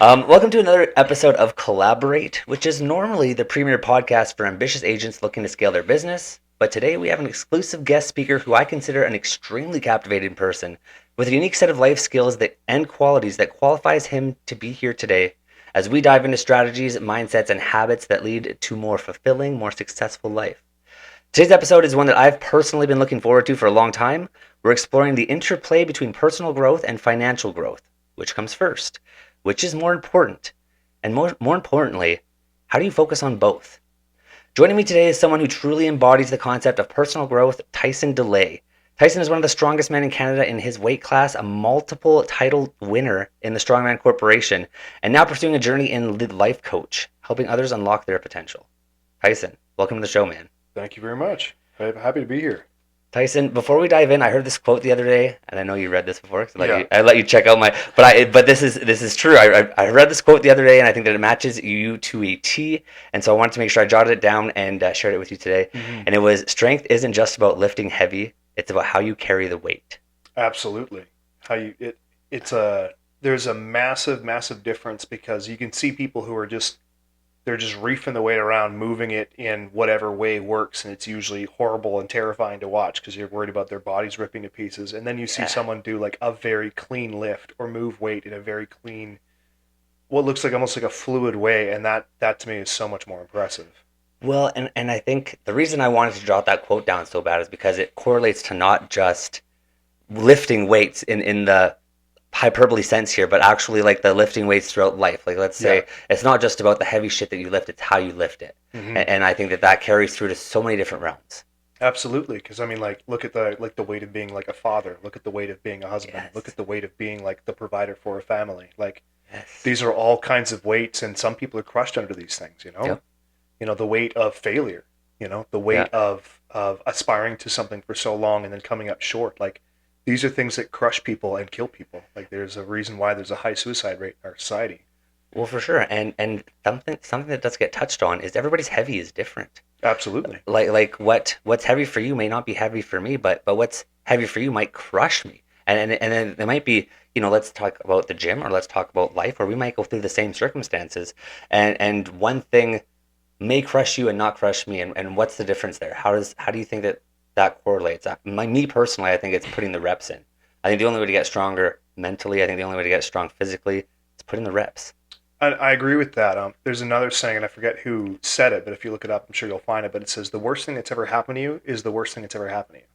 Welcome to another episode of Collaborate, which is normally the premier podcast for ambitious agents looking to scale their business. But today we have an exclusive guest speaker who I consider an extremely captivating person with a unique set of life skills and qualities that qualifies him to be here today as we dive into strategies, mindsets, and habits that lead to more fulfilling, more successful life. Today's episode is one that I've personally been looking forward to for a long time. We're exploring the interplay between personal growth and financial growth. Which comes first? Which is more important? And more importantly, how do you focus on both? Joining me today is someone who truly embodies the concept of personal growth, Tyson DeLay. Tyson is one of the strongest men in Canada in his weight class, a multiple title winner in the Strongman Corporation, and now pursuing a journey in life coach, helping others unlock their potential. Tyson, welcome to the show, man. Thank you very much. I'm happy to be here. Tyson, before we dive in, I heard this quote the other day, and I know you read this before. Yeah. I let you check out my, but this is true. I read this quote the other day, and I think that it matches you to a T. And so I wanted to make sure I jotted it down and shared it with you today. Mm-hmm. And it was: strength isn't just about lifting heavy; it's about how you carry the weight. Absolutely. There's a massive difference because you can see people who are they're just reefing the weight around, moving it in whatever way works, and it's usually horrible and terrifying to watch because you're worried about their bodies ripping to pieces. And then you see someone do like a very clean lift or move weight in a very clean, what looks like almost like a fluid way, and that to me is so much more impressive. Well, and I think the reason I wanted to jot that quote down so bad is because it correlates to not just lifting weights in the hyperbole sense here, but actually like the lifting weights throughout life. Like, let's say it's not just about the heavy shit that you lift, it's how you lift it. Mm-hmm. And I think that carries through to so many different realms. Absolutely, because I mean, like, look at the weight of being like a father. Look at the weight of being a husband. Yes. Look at the weight of being like the provider for a family. Like, Yes. these are all kinds of weights, and some people are crushed under these things. Yep. The weight of failure. The weight of aspiring to something for so long and then coming up short. Like, these are things that crush people and kill people. Like, there's a reason why there's a high suicide rate in our society. Well, for sure. And something that does get touched on is everybody's heavy is different. Absolutely. Like what's heavy for you may not be heavy for me, but what's heavy for you might crush me. And then it might be, let's talk about the gym or let's talk about life, or we might go through the same circumstances. And one thing may crush you and not crush me. And what's the difference there? How do you think that correlates? Me personally, I think it's putting the reps in. I think the only way to get stronger mentally, I think the only way to get strong physically is put in the reps. I agree with that. There's another saying, and I forget who said it, but if you look it up, I'm sure you'll find it. But it says, the worst thing that's ever happened to you is the worst thing that's ever happened to you.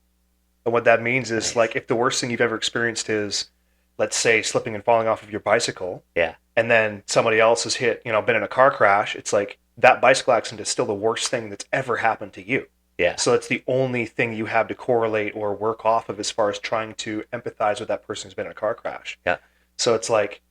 And what that means is, Nice. like, if the worst thing you've ever experienced is, let's say, slipping and falling off of your bicycle, Yeah. and then somebody else has been in a car crash, it's like that bicycle accident is still the worst thing that's ever happened to you. Yeah. So it's the only thing you have to correlate or work off of as far as trying to empathize with that person who's been in a car crash. Yeah. So it's like,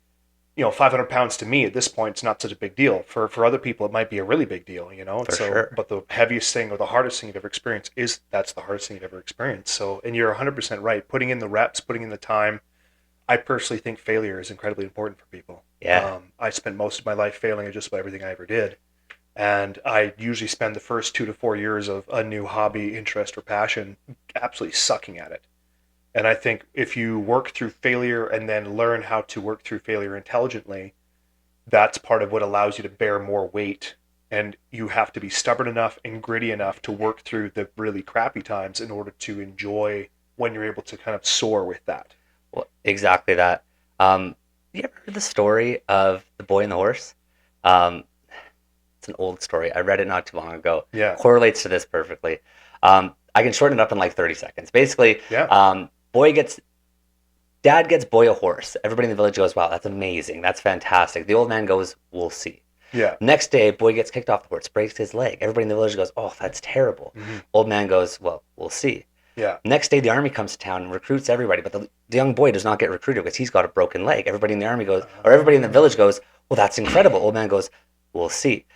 500 pounds to me at this point, it's not such a big deal. For other people, it might be a really big deal, For sure. But the heaviest thing or the hardest thing you've ever experienced that's the hardest thing you've ever experienced. So, and you're 100% right. Putting in the reps, putting in the time. I personally think failure is incredibly important for people. Yeah. I spent most of my life failing at just about everything I ever did. And I usually spend the first 2 to 4 years of a new hobby, interest, or passion absolutely sucking at it. And I think if you work through failure and then learn how to work through failure intelligently, that's part of what allows you to bear more weight. And you have to be stubborn enough and gritty enough to work through the really crappy times in order to enjoy when you're able to kind of soar with that. Well, exactly that. You ever heard the story of the boy and the horse? It's an old story. I read it not too long ago. Yeah. Correlates to this perfectly. I can shorten it up in like 30 seconds. Basically, Yeah. Dad gets boy a horse. Everybody in the village goes, wow, that's amazing. That's fantastic. The old man goes, we'll see. Yeah. Next day, boy gets kicked off the horse, breaks his leg. Everybody in the village goes, oh, that's terrible. Mm-hmm. Old man goes, well, we'll see. Yeah. Next day, the army comes to town and recruits everybody, but the young boy does not get recruited because he's got a broken leg. Everybody in the army goes, or everybody in the village goes, well, that's incredible. Old man goes, we'll see.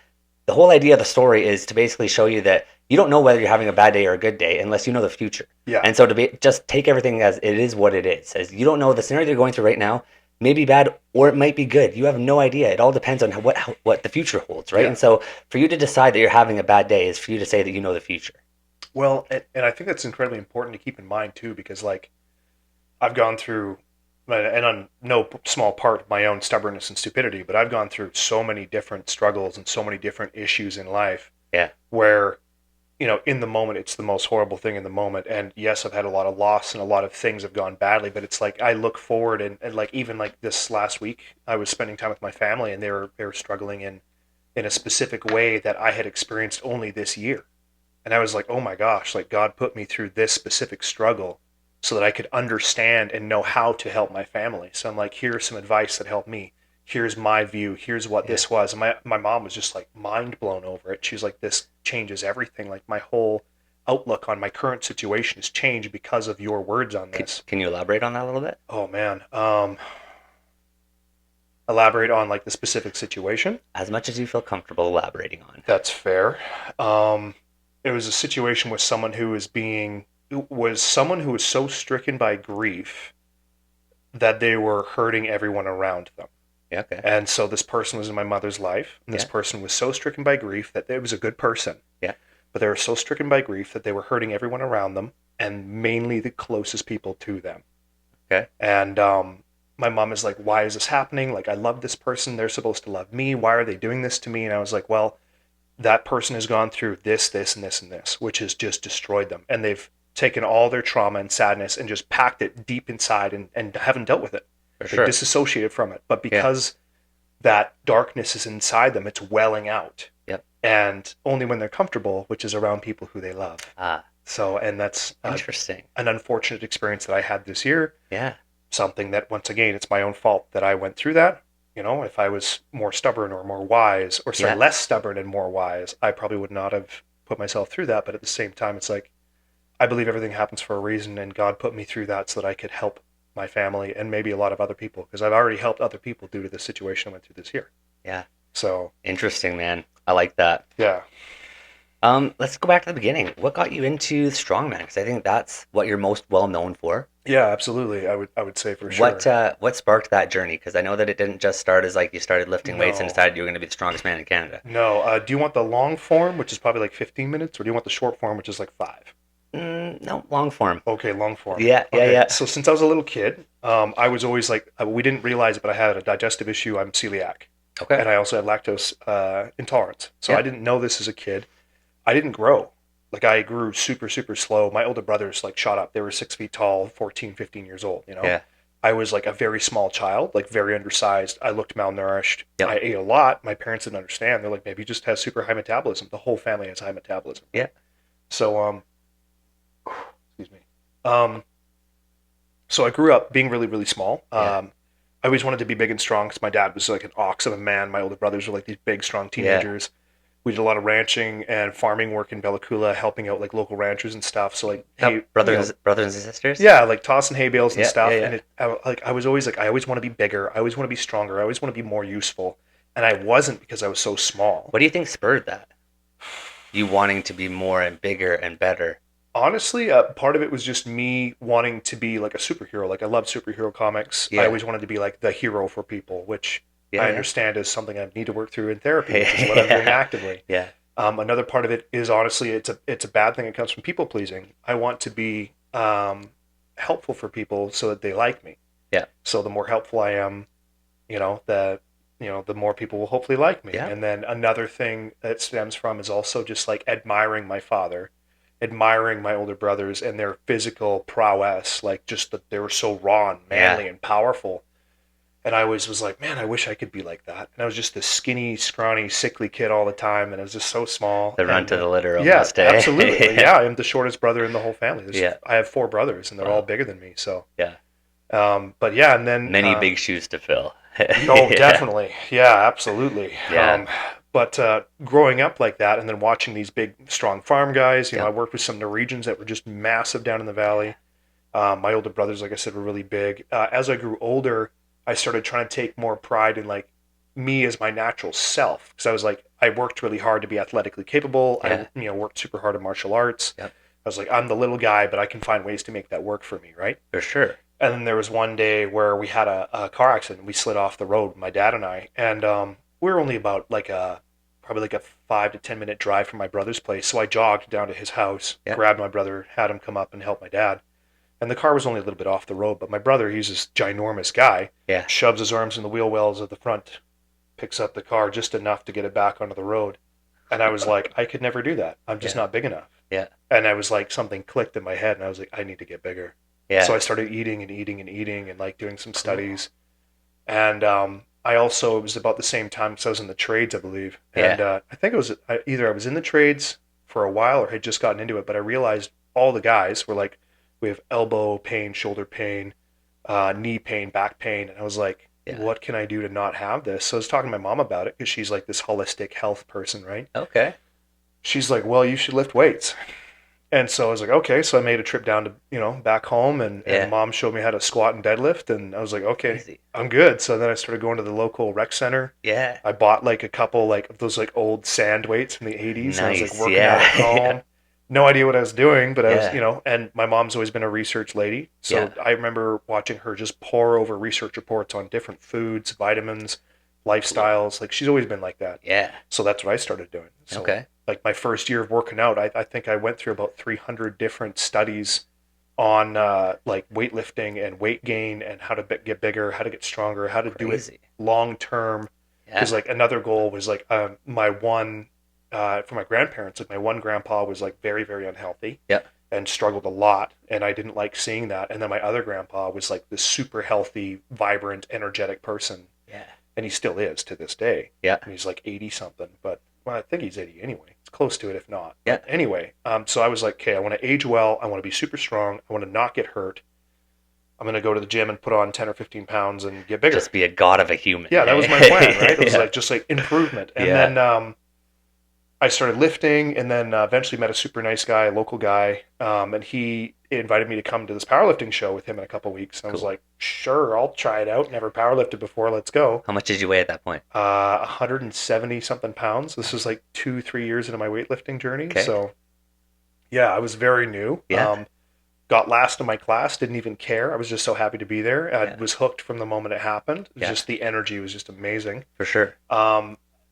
The whole idea of the story is to basically show you that you don't know whether you're having a bad day or a good day unless you know the future. Yeah. And so just take everything as it is what it is. As you don't know the scenario you're going through right now may be bad or it might be good. You have no idea. It all depends on what the future holds, right? Yeah. And so for you to decide that you're having a bad day is for you to say that you know the future. Well, and I think that's incredibly important to keep in mind too, because like I've gone through and on no small part my own stubbornness and stupidity, but I've gone through so many different struggles and so many different issues in life Yeah. where, in the moment, it's the most horrible thing in the moment. And yes, I've had a lot of loss and a lot of things have gone badly, but it's like I look forward and like even like this last week, I was spending time with my family and they were struggling in a specific way that I had experienced only this year. And I was like, oh my gosh, like God put me through this specific struggle so that I could understand and know how to help my family. So I'm like, here's some advice that helped me. Here's my view. Here's what Yeah. this was. And my mom was just like mind blown over it. She's like, this changes everything. Like my whole outlook on my current situation has changed because of your words on this. Can you elaborate on that a little bit? Oh man. Elaborate on like the specific situation. As much as you feel comfortable elaborating on. That's fair. It was a situation with someone who was someone who was so stricken by grief that they were hurting everyone around them. Yeah, okay. And so this person was in my mother's life, and this Yeah. person was so stricken by grief that it was a good person. Yeah. But they were so stricken by grief that they were hurting everyone around them, and mainly the closest people to them. Okay. And my mom is like, why is this happening? Like, I love this person. They're supposed to love me. Why are they doing this to me? And I was like, well, that person has gone through this, this, and this, and this, which has just destroyed them. And they've taken all their trauma and sadness and just packed it deep inside and haven't dealt with it. For They're sure. disassociated from it. But because that darkness is inside them, it's welling out. Yep. And only when they're comfortable, which is around people who they love. Ah, So, and that's interesting. an unfortunate experience that I had this year. Yeah. Something that, once again, it's my own fault that I went through that. If I was more stubborn or more wise, or sorry, Yeah. less stubborn and more wise, I probably would not have put myself through that. But at the same time, it's like, I believe everything happens for a reason, and God put me through that so that I could help my family and maybe a lot of other people, because I've already helped other people due to the situation I went through this year. Yeah. So, Interesting, man. I like that. yeah. Let's go back to the beginning. What got you into strongman? Because I think that's what you're most well known for. Yeah, absolutely. I would say for sure. What sparked that journey? Because I know that it didn't just start as like you started lifting weights and No. decided you were going to be the strongest man in Canada. No, do you want the long form, which is probably like 15 minutes, or do you want the short form, which is like 5? No, long form. Okay, long form. Yeah, yeah, Okay, yeah. so since I was a little kid, I was always like, we didn't realize it, but I had a digestive issue. I'm celiac. Okay. And I also had lactose intolerance. So Yeah. I didn't know this as a kid. I didn't grow. Like I grew super, super slow. My older brothers like shot up. They were 6 feet tall, 14, 15 years old, Yeah. I was like a very small child, like very undersized. I looked malnourished. Yep. I ate a lot. My parents didn't understand. They're like, maybe he just has super high metabolism. The whole family has high metabolism. Yeah. So, excuse me. So I grew up being really, really small. Yeah. I always wanted to be big and strong because my dad was like an ox of a man. My older brothers were like these big, strong teenagers. We did a lot of ranching and farming work in Bella Coola, helping out like local ranchers and stuff. So like, hey, brothers and sisters. yeah, like tossing hay bales and Yeah, stuff. yeah, yeah. And I was always like, I always want to be bigger. I always want to be stronger. I always want to be more useful. And I wasn't because I was so small. What do you think spurred that? You wanting to be more and bigger and better. Honestly, part of it was just me wanting to be like a superhero. Like I love superhero comics. Yeah. I always wanted to be like the hero for people, which Yeah. I understand is something I need to work through in therapy, which is what I'm doing actively. Yeah. Another part of it is honestly, it's a bad thing. It comes from people pleasing. I want to be helpful for people so that they like me. Yeah. So the more helpful I am, the more people will hopefully like me. Yeah. And then another thing that stems from is also just like admiring my father, admiring my older brothers and their physical prowess, like just that they were so raw and manly and powerful. And I always was like, man, I wish I could be like that. And I was just this skinny, scrawny, sickly kid all the time, and I was just so small. The runt of the litter Yeah, almost. absolutely. Yeah, I'm the shortest brother in the whole family. Yeah. I have 4 brothers, and they're Wow. all bigger than me. So Yeah. but yeah, and then Many big shoes to fill. oh, definitely. Yeah, absolutely. Yeah. But growing up like that and then watching these big, strong farm guys, Yeah. I worked with some Norwegians that were just massive down in the valley. My older brothers, like I said, were really big. As I grew older, I started trying to take more pride in like me as my natural self. Because I was like, I worked really hard to be athletically capable. Yeah. I worked super hard in martial arts. Yep. I was like, I'm the little guy, but I can find ways to make that work for me, right? For sure. And then there was one day where we had a car accident. We slid off the road, my dad and I, and we were only about probably like a 5 to 10 minute drive from my brother's place. So I jogged down to his house, Yeah. grabbed my brother, had him come up and help my dad. And the car was only a little bit off the road, but my brother, he's this ginormous guy, Yeah. shoves his arms in the wheel wells of the front, picks up the car just enough to get it back onto the road. And I was like, I could never do that. I'm just Yeah. not big enough. Yeah. And I was like, something clicked in my head, and I was like, I need to get bigger. So I Yeah. started eating and eating and eating and like doing some Cool. studies. And I also, it was about the same time because I was in the trades, I believe. And Yeah. I think it was either I was in the trades for a while or had just gotten into it, but I realized all the guys were like, we have elbow pain, shoulder pain, knee pain, back pain. And I was like, Yeah. what can I do to not have this? So I was talking to my mom about it because she's like this holistic health person, right? Okay. She's like, well, you should lift weights. And so I was like, okay. So I made a trip down to, back home, and Yeah. mom showed me how to squat and deadlift. And I was like, okay, Easy. I'm good. So then I started going to the local rec center. Yeah. I bought like a couple like of those like old sand weights from the 80s. And I was like Nice. working out at Yeah. home. No idea what I was doing, but I was, Yeah. and my mom's always been a research lady. So Yeah. I remember watching her just pour over research reports on different foods, vitamins, Cool. lifestyles. Like she's always been like that. Yeah. So that's what I started doing. So Okay. like my first year of working out, I think I went through about 300 different studies on like weightlifting and weight gain and how to get bigger, how to get stronger, how to do it Crazy. long term. Because Yeah. like another goal was like my one for my grandparents, like my one grandpa was like very very unhealthy Yeah. and struggled a lot, and I didn't like seeing that. And then my other grandpa was like this super healthy, vibrant, energetic person, Yeah. and he still is to this day. Yeah. And he's like 80 something, but well, I think he's 80 anyway. It's close to it, if not. Yeah. But anyway, so I was like, okay, I want to age well. I want to be super strong. I want to not get hurt. I'm going to go to the gym and put on 10 or 15 pounds and get bigger. Just be a god of a human. Yeah, that was my plan, right? It was Yeah. like just like improvement. And Yeah. then I started lifting, and then eventually met a super nice guy, a local guy, and he invited me to come to this powerlifting show with him in a couple weeks. And I was Cool. like, sure, I'll try it out. Never powerlifted before. Let's go. How much did you weigh at that point? 170 something pounds. This was like 2-3 years into my weightlifting journey. Okay. So yeah, I was very new. Yeah. Got last in my class, didn't even care. I was just so happy to be there. I Yeah. was hooked from the moment it happened. Yeah. Just the energy was just amazing. For sure.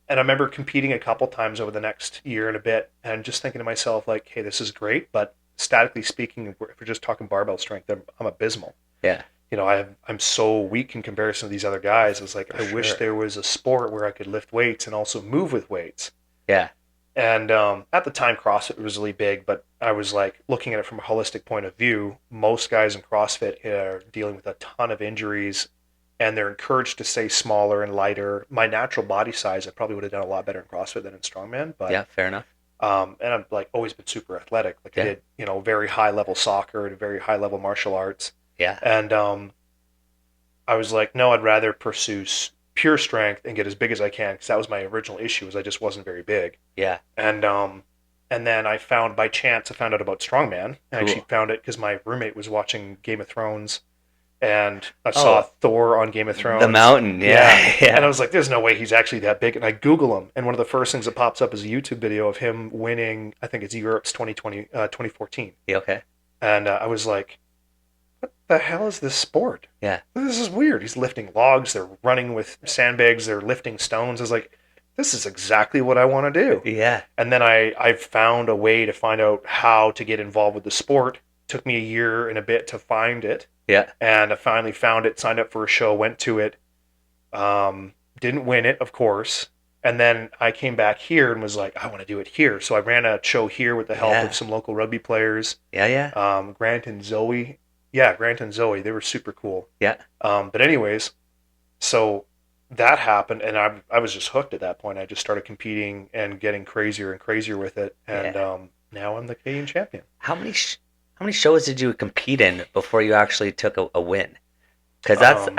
And I remember competing a couple times over the next year and a bit, and just thinking to myself, like, hey, this is great, but statically speaking, if we're just talking barbell strength, I'm abysmal. Yeah. I'm so weak in comparison to these other guys. It's like, For I wish sure. there was a sport where I could lift weights and also move with weights. Yeah. And at the time, CrossFit was really big, but I was like looking at it from a holistic point of view. Most guys in CrossFit are dealing with a ton of injuries, and they're encouraged to stay smaller and lighter. My natural body size, I probably would have done a lot better in CrossFit than in Strongman, but Yeah. Fair enough. and I've like always been super athletic. Like I Yeah. did, very high level soccer and very high level martial arts, Yeah. and I was like, no, I'd rather pursue pure strength and get as big as I can, because that was my original issue, is I just wasn't very big. Yeah. And then I found, by chance, I found out about Strongman. I actually Cool. found it because my roommate was watching Game of Thrones, and I saw Oh, Thor on Game of the Thrones. mountain. Yeah. Yeah. And I Yeah. was like, there's no way he's actually that big. And I Google him, and one of the first things that pops up is a YouTube video of him winning, I think it's Europe's 2014. Yeah. Okay. And I was like, what the hell is this sport? Yeah. This is weird. He's lifting logs, they're running with sandbags, they're lifting stones. I was like, this is exactly what I want to do. Yeah. And then I found a way to find out how to get involved with the sport. Took me a year and a bit to find it, Yeah. and I finally found it, signed up for a show, went to it. Didn't win it, of course. And then I came back here and was like, I want to do it here. So I ran a show here with the help Yeah. of some local rugby players, Yeah. Yeah. Grant and Zoe. Yeah, Grant and Zoe. They were super cool. Yeah. But anyways, so that happened, and I was just hooked at that point. I just started competing and getting crazier and crazier with it, and Yeah. now I'm the Canadian champion. How many shows did you compete in before you actually took a win? Because that's Um,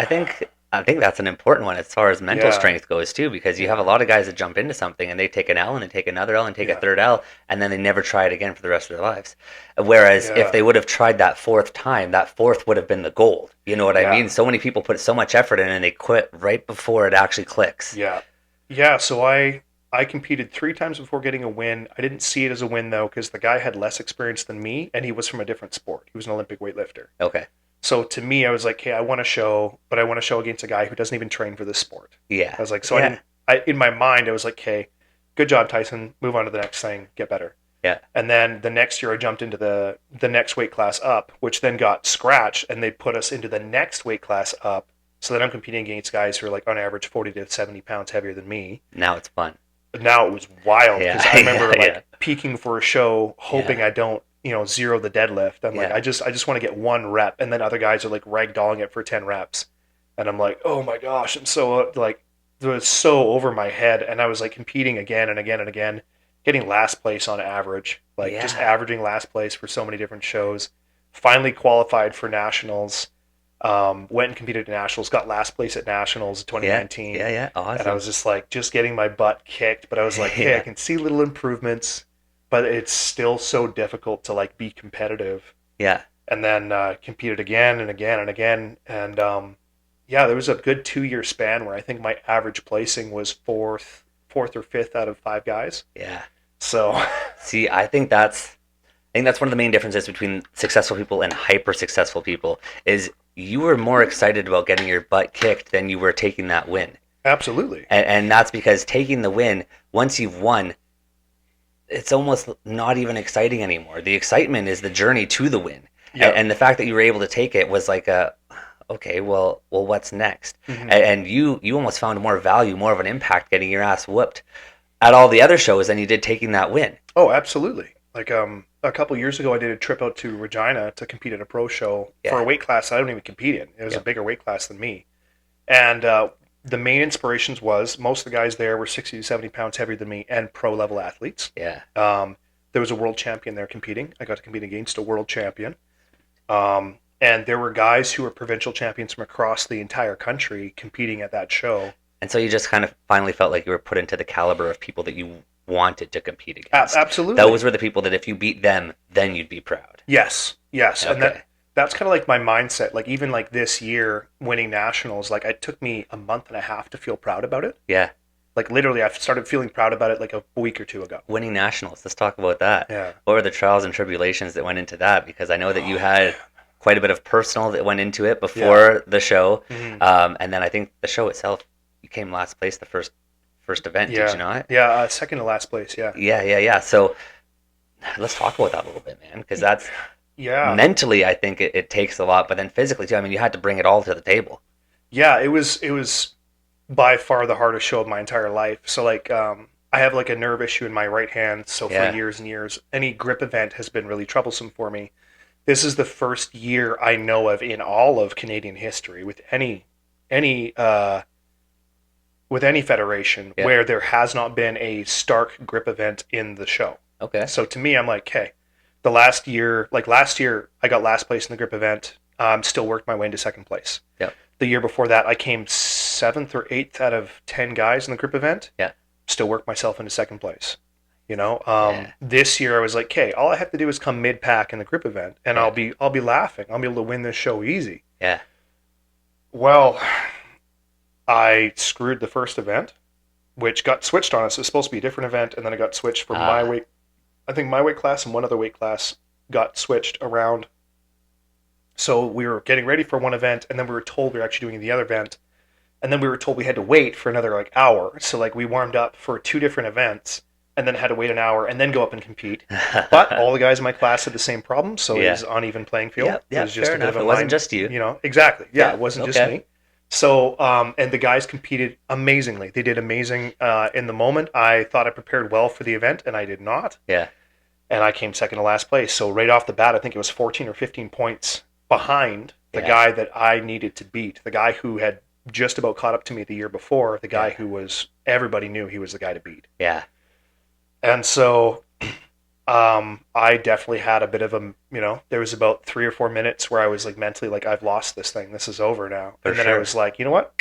I think that's an important one as far as mental yeah, strength goes too. Because you have a lot of guys that jump into something and they take an L and they take another L and take a yeah, third L and then they never try it again for the rest of their lives. Whereas if yeah, they would have tried that fourth time, that fourth would have been the gold. You know what I yeah, mean? So many people put so much effort in and they quit right before it actually clicks. yeah, yeah. So I competed 3 times before getting a win. I didn't see it as a win though, because the guy had less experience than me, and he was from a different sport. He was an Olympic weightlifter. Okay. So to me, I was like, hey, I want to show, but I want to show against a guy who doesn't even train for this sport. I Yeah. was like, so I Yeah. didn't. In my mind, I was like, hey, good job, Tyson. Move on to the next thing. Get better. Yeah. And then the next year I jumped into the next weight class up, which then got scratched, and they put us into the next weight class up. So then I'm competing against guys who are like on average 40 to 70 pounds heavier than me. Now it's fun. But now it was wild Yeah. because I remember Yeah. like peaking for a show, hoping Yeah. I don't, zero the deadlift. I'm like, Yeah. I just want to get one rep, and then other guys are like ragdolling it for 10 reps, and I'm like, oh my gosh, I'm so like, it was so over my head, and I was like competing again and again and again, getting last place on average, like just Yeah. averaging last place for so many different shows. Finally qualified for nationals. Went and competed at nationals, got last place at nationals in Yeah. 2019. Yeah. Yeah. And I Awesome. was just like, just getting my butt kicked. But I was like, hey, I Yeah. can see little improvements, but it's still so difficult to like be competitive. Yeah. And then competed again and again and again. And yeah, there was a good 2 year span where I think my average placing was fourth or fifth out of five guys. Yeah. So See, I think that's one of the main differences between successful people and hyper successful people is you were more excited about getting your butt kicked than you were taking that win. absolutely. And that's because taking the win, once you've won, it's almost not even exciting anymore. The excitement is the journey to the win. Yeah. And the fact that you were able to take it was like okay, well, what's next? Mhm. And you almost found more value, more of an impact getting your ass whooped at all the other shows than you did taking that win. Oh, absolutely. Like a couple years ago, I did a trip out to Regina to compete at a pro show for Yeah. a weight class I don't even compete in. It was Yeah. a bigger weight class than me, and the main inspirations was most of the guys there were 60 to 70 pounds heavier than me and pro level athletes. Yeah. There was a world champion there competing. I got to compete against a world champion, and there were guys who were provincial champions from across the entire country competing at that show. And so you just kind of finally felt like you were put into the caliber of people that you wanted to compete against. Absolutely. Those were the people that if you beat them, then you'd be proud. Yes, yes, and Okay. that's kind of like my mindset. Like even like this year winning nationals, like it took me a month and a half to feel proud about it. Yeah. Like literally, I started feeling proud about it like a week or two ago. Winning nationals. Let's talk about that. Yeah. What were the trials and tribulations that went into that? Because I know that you had quite a bit of personal that went into it before the show. Mhm. And then I think the show itself, you came last place the first event, did you not? Yeah, second to last place. Yeah, Yeah. So let's talk about that a little bit, man, because that's yeah, mentally, I think it takes a lot, but then physically too. I mean, you had to bring it all to the table. yeah. It was by far the hardest show of my entire life. So like, I have like a nerve issue in my right hand. So Yeah. for years and years, any grip event has been really troublesome for me. This is the first year I know of in all of Canadian history with any with any federation Yeah. where there has not been a stark grip event in the show. Okay. So to me, I'm like, hey, last year, I got last place in the grip event. Still worked my way into second place. Yep. The year before that, I came seventh or eighth out of 10 guys in the grip event. Yeah. Still worked myself into second place. Yeah. This year I was like, okay, all I have to do is come mid pack in the grip event, and Yeah. I'll be laughing. I'll be able to win this show easy. Yeah. Well, I screwed the first event, which got switched on us. It was supposed to be a different event, and then it got switched for my weight. I think my weight class and one other weight class got switched around. So we were getting ready for one event, and then we were told we were actually doing the other event, and then we were told we had to wait for another like hour. So like we warmed up for two different events, and then had to wait an hour and then go up and compete. But all the guys in my class had the same problem, so Yeah. it was uneven playing field. Yeah, It was just fair a bit enough. of a It wasn't mind- just you. Exactly. Yeah, Yeah, it wasn't just okay. me. So, and the guys competed amazingly. They did amazing in the moment. I thought I prepared well for the event, and I did not. Yeah. And I came second to last place. So right off the bat, I think it was 14 or 15 points behind the Yeah. guy that I needed to beat. The guy who had just about caught up to me the year before. The guy Yeah. who was everybody knew he was the guy to beat. Yeah. And so I definitely had a bit of there was about 3 or 4 minutes where I was like mentally like, I've lost this thing. This is over now. For And then I sure. was like, you know what?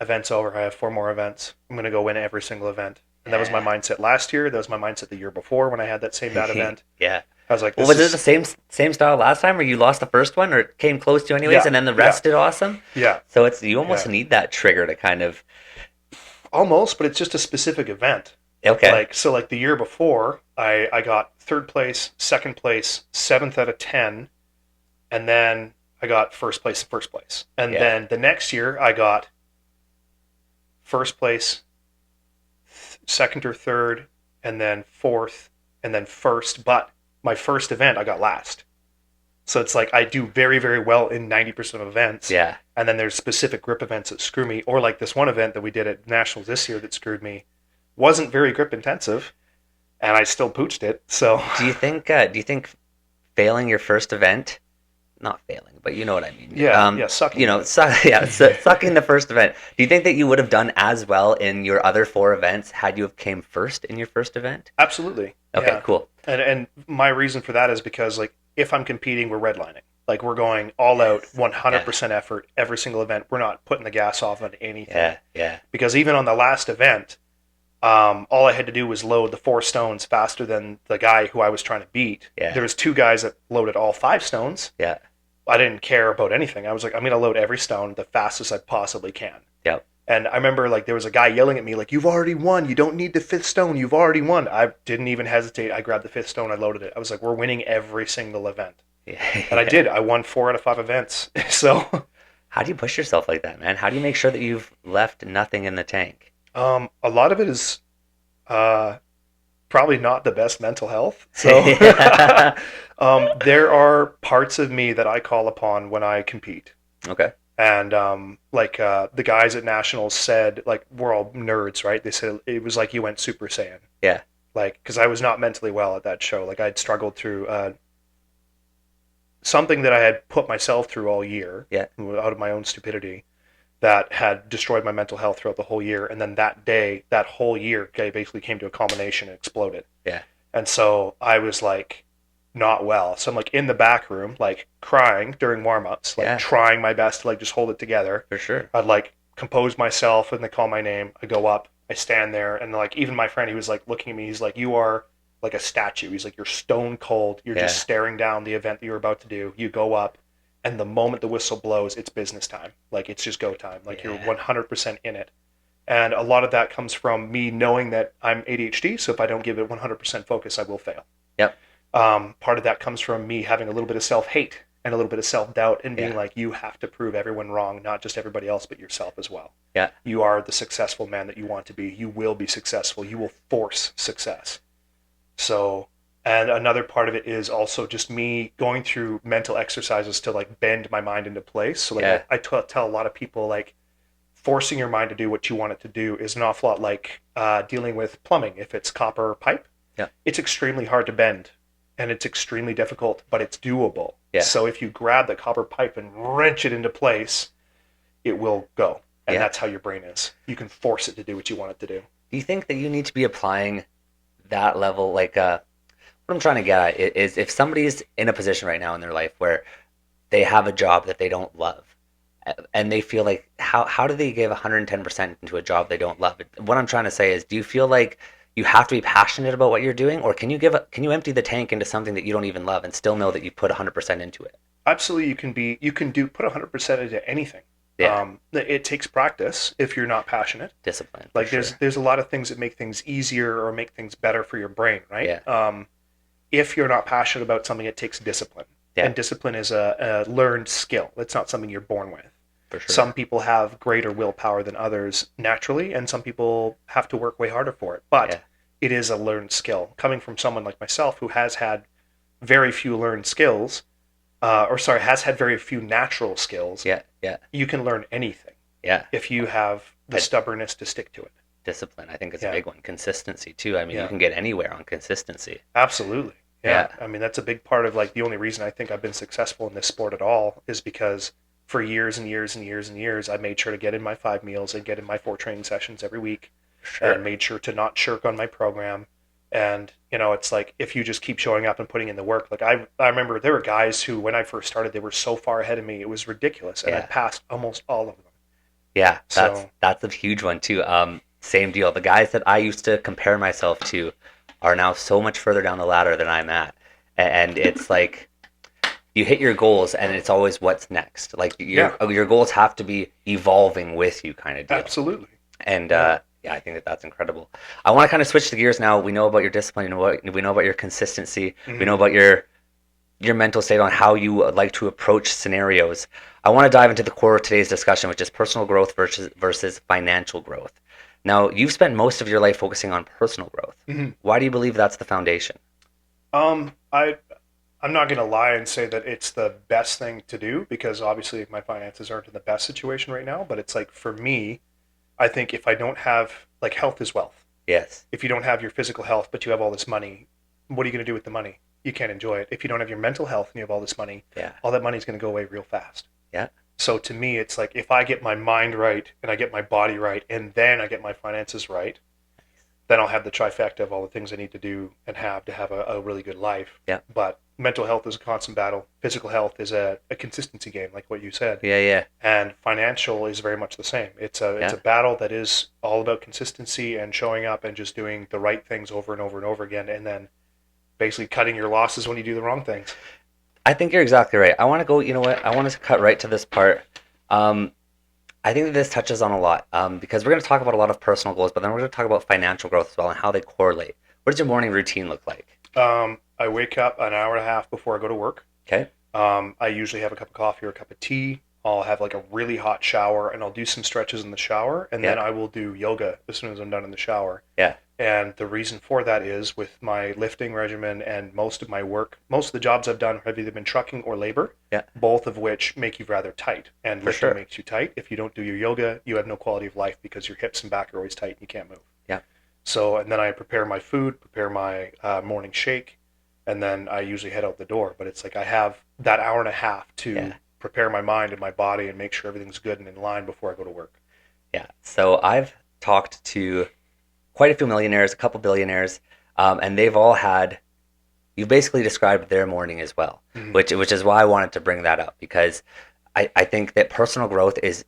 Event's over. I have 4 more events. I'm going to go win every single event. And that was my Yeah. mindset last year. That was my mindset the year before when I had that same bad event. Yeah. I was like, Well, this was it is, the same style last time where you lost the first one or it came close to anyways Yeah, and then the rest did awesome? yeah, So it's you almost Yeah. need that trigger to kind of almost, but it's just a specific event. okay. Like the year before, I got third place, second place, seventh out of 10, and then I got first place. And Yeah. then the next year, I got first place, second or third, and then fourth, and then first, but my first event I got last. So it's like I do very, very well in 90% of events. Yeah. And then there's specific grip events that screw me, or like this one event that we did at Nationals this year that screwed me. Wasn't very grip intensive, and I still pooched it. So Do you think failing your first event, not failing, but you know what I mean. yeah, sucking. Sucking the first event. Do you think that you would have done as well in your other 4 events had you have came first in your first event? Absolutely. Okay, Yeah. cool. And my reason for that is because like if I'm competing, we're redlining. Like we're going all out, 100% effort every single event. We're not putting the gas off on anything. Yeah. Because even on the last event, all I had to do was load the 4 stones faster than the guy who I was trying to beat. Yeah. There was 2 guys that loaded all 5 stones. Yeah. I didn't care about anything. I was like, I'm going to load every stone the fastest I possibly can. Yep. And I remember like there was a guy yelling at me like, "You've already won. You don't need the 5th stone. You've already won." I didn't even hesitate. I grabbed the 5th stone. I loaded it. I was like, "We're winning every single event." Yeah. And I did. I won 4 out of 5 events. So How do you push yourself like that, man? How do you make sure that you've left nothing in the tank? a lot of it is probably not the best mental health. So there are parts of me that I call upon when I compete. Okay. And the guys at Nationals said, like, we're all nerds, right? They said it was like you went Super Saiyan. Yeah. Like, because I was not mentally well at that show. Like, I'd struggled through something that I had put myself through all year, out of my own stupidity, that had destroyed my mental health throughout the whole year. And then that day, that whole year, basically came to a culmination and exploded. Yeah. And so I was like, not well. So I'm like in the back room, like crying during warm-ups, like trying my best to like just hold it together. For sure. I'd like compose myself and they call my name. I go up, I stand there, and like even my friend, he was like looking at me, he's like, "You are like a statue." He's like, "You're stone cold. You're just staring down the event that you're about to do." You go up, and the moment the whistle blows, it's business time. Like it's just go time. Like you're 100% in it. And a lot of that comes from me knowing that I'm ADHD, so if I don't give it 100% focus, I will fail. Yep. Part of that comes from me having a little bit of self-hate and a little bit of self-doubt and being like, you have to prove everyone wrong, not just everybody else, but yourself as well. Yeah. You are the successful man that you want to be. You will be successful. You will force success. So, and another part of it is also just me going through mental exercises to like bend my mind into place. So like I tell a lot of people, like, forcing your mind to do what you want it to do is an awful lot like dealing with plumbing. If it's copper pipe, it's extremely hard to bend. And it's extremely difficult, but it's doable. Yeah. So if you grab the copper pipe and wrench it into place, it will go. And that's how your brain is. You can force it to do what you want it to do. Do you think that you need to be applying that level? Like, what I'm trying to get at is if somebody's in a position right now in their life where they have a job that they don't love, and they feel like, how do they give 110% into a job they don't love? What I'm trying to say is, do you feel like you have to be passionate about what you're doing, or can you empty the tank into something that you don't even love and still know that you put 100% into it? Absolutely, you can put 100% into anything. Yeah. It takes practice if you're not passionate. Discipline. Like there's a lot of things that make things easier or make things better for your brain, right? Yeah. If you're not passionate about something, it takes discipline. Yeah. And discipline is a learned skill. It's not something you're born with. For sure. Some people have greater willpower than others naturally, and some people have to work way harder for it. But it is a learned skill. Coming from someone like myself who has had very few learned skills, has had very few natural skills. Yeah. You can learn anything. Yeah. If you have the stubbornness to stick to it. Discipline, I think, is a big one. Consistency too. I mean, you can get anywhere on consistency. Absolutely. Yeah. I mean, that's a big part of like the only reason I think I've been successful in this sport at all is because for years and years and years and years, I made sure to get in my 5 meals and get in my 4 training sessions every week. Sure. And made sure to not shirk on my program. And, it's like, if you just keep showing up and putting in the work, like I remember there were guys who, when I first started, they were so far ahead of me. It was ridiculous. And I passed almost all of them. Yeah. That's a huge one too. Same deal. The guys that I used to compare myself to are now so much further down the ladder than I'm at. And it's like, you hit your goals and it's always what's next. Like your goals have to be evolving with you, kind of deal. Absolutely. And I think that's incredible. I want to kind of switch the gears now. We know about your discipline. We know about your consistency. Mm-hmm. We know about your mental state on how you like to approach scenarios. I want to dive into the core of today's discussion, which is personal growth versus financial growth. Now, you've spent most of your life focusing on personal growth. Mm-hmm. Why do you believe that's the foundation? I'm not going to lie and say that it's the best thing to do because obviously my finances aren't in the best situation right now. But it's like for me, I think if I don't have like health is wealth. Yes. If you don't have your physical health, but you have all this money, what are you going to do with the money? You can't enjoy it. If you don't have your mental health and you have all this money, Yeah. all that money is going to go away real fast. Yeah. So to me, it's like if I get my mind right and I get my body right and then I get my finances right, then I'll have the trifecta of all the things I need to do and have to have a really good life. Yeah. But mental health is a constant battle. Physical health is a consistency game, like what you said. Yeah. Yeah. And financial is very much the same. It's Yeah. a battle that is all about consistency and showing up and just doing the right things over and over and over again, and then basically cutting your losses when you do the wrong things. I think you're exactly right. I want to go, you know what? I want to cut right to this part. Um, I think that this touches on a lot because we're going to talk about a lot of personal goals, but then we're going to talk about financial growth as well and how they correlate. What does your morning routine look like? I wake up an hour and a half before I go to work. Okay. I usually have a cup of coffee or a cup of tea. I'll have like a really hot shower and I'll do some stretches in the shower and then Yeah. I will do yoga as soon as I'm done in the shower. Yeah. And the reason for that is with my lifting regimen and most of my work, most of the jobs I've done have either been trucking or labor, Yeah. both of which make you rather tight. And For lifting sure. makes you tight. If you don't do your yoga, you have no quality of life because your hips and back are always tight and you can't move. Yeah. So, and then I prepare my food, prepare my morning shake, and then I usually head out the door. But it's like I have that hour and a half to Yeah. prepare my mind and my body and make sure everything's good and in line before I go to work. Yeah. So I've talked to quite a few millionaires, a couple billionaires, and they've all had. You basically described their morning as well, Mhm. which is why I wanted to bring that up because I think that personal growth is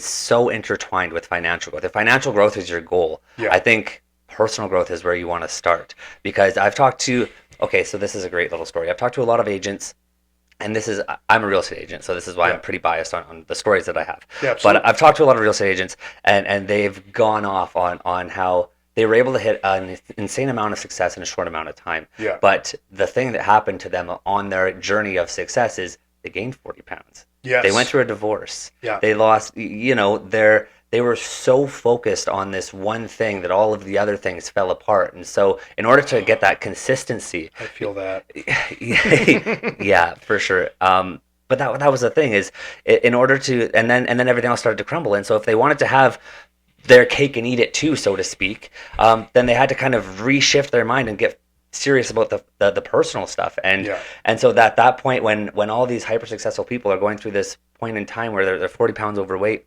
so intertwined with financial growth. If financial growth is your goal, Yeah. I think personal growth is where you want to start because I've talked to. Okay, so this is a great little story. I've talked to a lot of agents and this is I'm a real estate agent, so this is why Yeah. I'm pretty biased on the stories that I have. Yeah, absolutely. But I've talked to a lot of real estate agents, and they've gone off on how they were able to hit an insane amount of success in a short amount of time. Yeah. But the thing that happened to them on their journey of success is they gained 40 pounds. Yes. They went through a divorce. Yeah. They lost, they were so focused on this one thing that all of the other things fell apart. And so in order to get that consistency, I feel that. yeah, for sure. But that was the thing is in order to and then everything else started to crumble. And so if they wanted to have their cake and eat it too, so to speak, then they had to kind of reshift their mind and get serious about the personal stuff. And Yeah. and so that point when all these hyper successful people are going through this point in time where they're 40 pounds overweight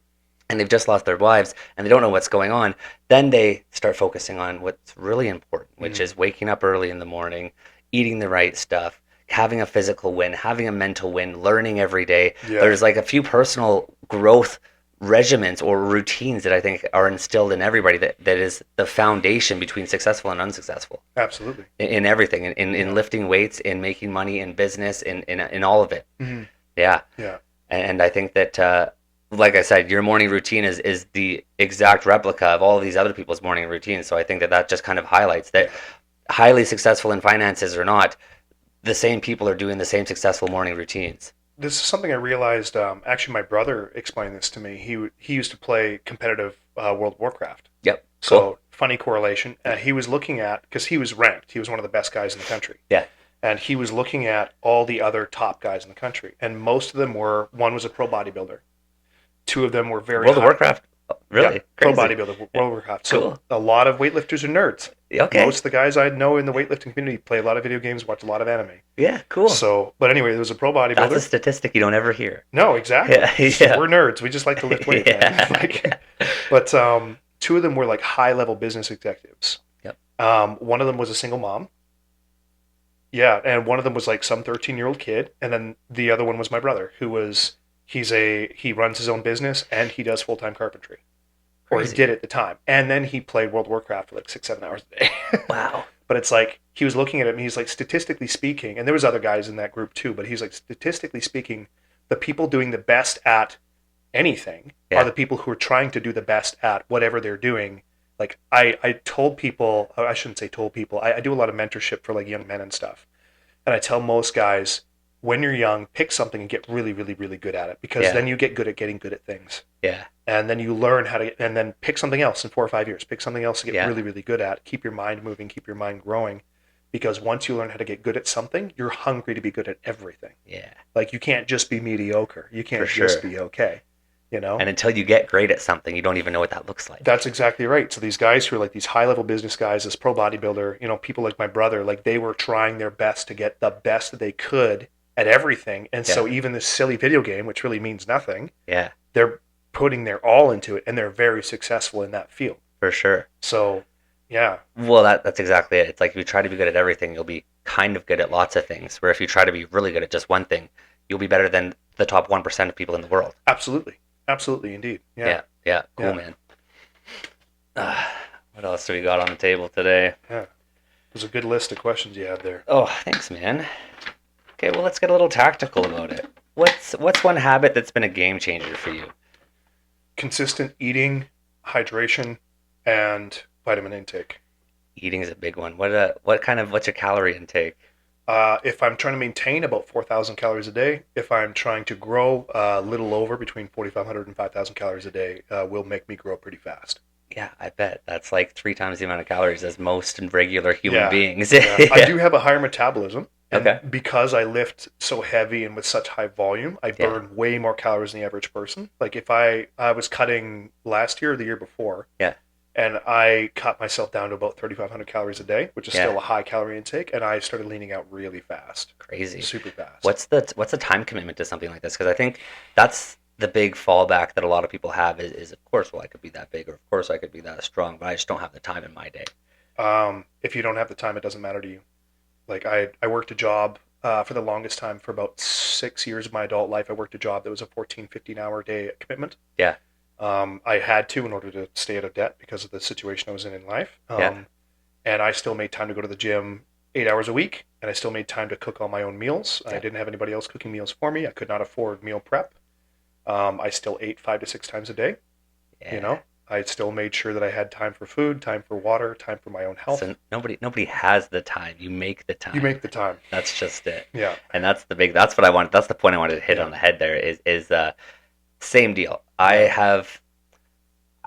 and they've just lost their wives and they don't know what's going on, then they start focusing on what's really important, which is waking up early in the morning, eating the right stuff, having a physical win, having a mental win, learning every day. Yeah. There's like a few personal growth regimens or routines that I think are instilled in everybody that is the foundation between successful and unsuccessful Absolutely. in everything, in lifting weights, in making money, in business, in all of it. Mm-hmm. Yeah. Yeah. And I think that, like I said, your morning routine is the exact replica of all of these other people's morning routines. So I think that just kind of highlights that highly successful in finances or not, the same people are doing the same successful morning routines. This is something I realized. Actually, my brother explained this to me. He used to play competitive World of Warcraft. Yep. So Cool. funny correlation. He was looking at because he was ranked. He was one of the best guys in the country. Yeah. And he was looking at all the other top guys in the country, and most of them were. One was a pro bodybuilder. Two of them were very World of high- Warcraft. Really? Yeah, pro Crazy. bodybuilder, World of Warcraft. So Cool. a lot of weightlifters are nerds. Okay. Most of the guys I know in the weightlifting community play a lot of video games, watch a lot of anime. Yeah. Cool. So, but anyway, there was a pro bodybuilder. That's a statistic you don't ever hear. No, exactly. Yeah, yeah. We're nerds. We just like to lift weights. Yeah. Man. But two of them were like high level business executives. Yep. One of them was a single mom. Yeah, and one of them was like some 13-year-old kid, and then the other one was my brother, who was he runs his own business and he does full-time carpentry. Or he Crazy. did at the time. And then he played World of Warcraft for like 6-7 hours a day. Wow. But it's like he was looking at it and he's like, statistically speaking, and there was other guys in that group too, but he's like, statistically speaking, the people doing the best at anything Yeah. are the people who are trying to do the best at whatever they're doing. Like I told people, I shouldn't say told people, I do a lot of mentorship for like young men and stuff. And I tell most guys, when you're young, pick something and get really, really, really good at it, because Yeah. then you get good at getting good at things. Yeah. And then you learn how to, and then pick something else in 4 or 5 years. Pick something else to get Yeah. really, really good at. Keep your mind moving, keep your mind growing. because once you learn how to get good at something, you're hungry to be good at everything. Yeah, Like you can't just be mediocre. You for can't just sure. be okay. You know? And until you get great at something, you don't even know what that looks like. That's exactly right. So these guys who are like these high level business guys, this pro bodybuilder, people like my brother, like they were trying their best to get the best that they could at everything. And so Yeah, even this silly video game, which really means nothing, yeah, they're putting their all into it and they're very successful in that field. for sure. So yeah, Well, that's exactly it. It's like if you try to be good at everything, you'll be kind of good at lots of things. Where if you try to be really good at just one thing, you'll be better than the top 1% of people in the world. absolutely. Absolutely indeed. Yeah. Yeah, yeah, cool, Yeah. man. What else do we got on the table today? Yeah. There's a good list of questions you had there. Oh, thanks, man. Okay, well, let's get a little tactical about it. What's one habit that's been a game changer for you? Consistent eating, hydration, and vitamin intake. Eating is a big one. What's your calorie intake? If I'm trying to maintain about 4,000 calories a day, if I'm trying to grow a little over between 4,500 and 5,000 calories a day, will make me grow pretty fast. Yeah, I bet that's like 3 times the amount of calories as most regular human Yeah. beings. Yeah. I Yeah. do have a higher metabolism. And Okay. because I lift so heavy and with such high volume, I Yeah. burn way more calories than the average person. Like if I was cutting last year or the year before, Yeah. and I cut myself down to about 3,500 calories a day, which is Yeah. still a high calorie intake, and I started leaning out really fast, Crazy. super fast. What's the time commitment to something like this? Because I think that's the big fallback that a lot of people have is of course, well, I could be that big, or of course I could be that strong, but I just don't have the time in my day. If you don't have the time, it doesn't matter to you. Like I worked a job for the longest time for about 6 years of my adult life. I worked a job that was a 14, 15-hour day commitment. Yeah. I had to in order to stay out of debt because of the situation I was in life. Yeah. And I still made time to go to the gym 8 hours a week, and I still made time to cook all my own meals. Yeah. I didn't have anybody else cooking meals for me. I could not afford meal prep. I still ate 5 to 6 times a day. Yeah. I still made sure that I had time for food, time for water, time for my own health. So nobody has the time. You make the time. You make the time. That's just it. Yeah. And that's what I wanted. That's the point I wanted to hit Yeah. on the head there is same deal.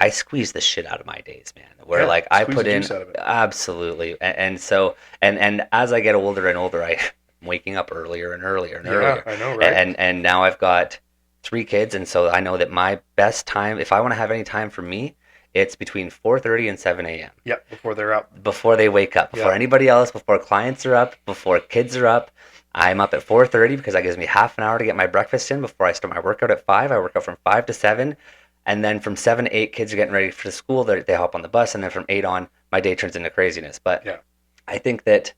I squeeze the shit out of my days, man. Where Yeah, like I squeeze put the in juice out of it. absolutely, and so and as I get older and older, I'm waking up earlier and earlier and earlier. I know, right? And now I've got 3 kids, and so I know that my best time, if I want to have any time for me, it's between 4:30 and 7 a.m. Yeah, before they're up. Before they wake up, before Yeah. anybody else, before clients are up, before kids are up. I'm up at 4:30 because that gives me half an hour to get my breakfast in before I start my workout at 5. I work out from 5 to 7. And then from 7 to 8, kids are getting ready for school. They hop on the bus. And then from 8 on, my day turns into craziness. But Yeah. I think that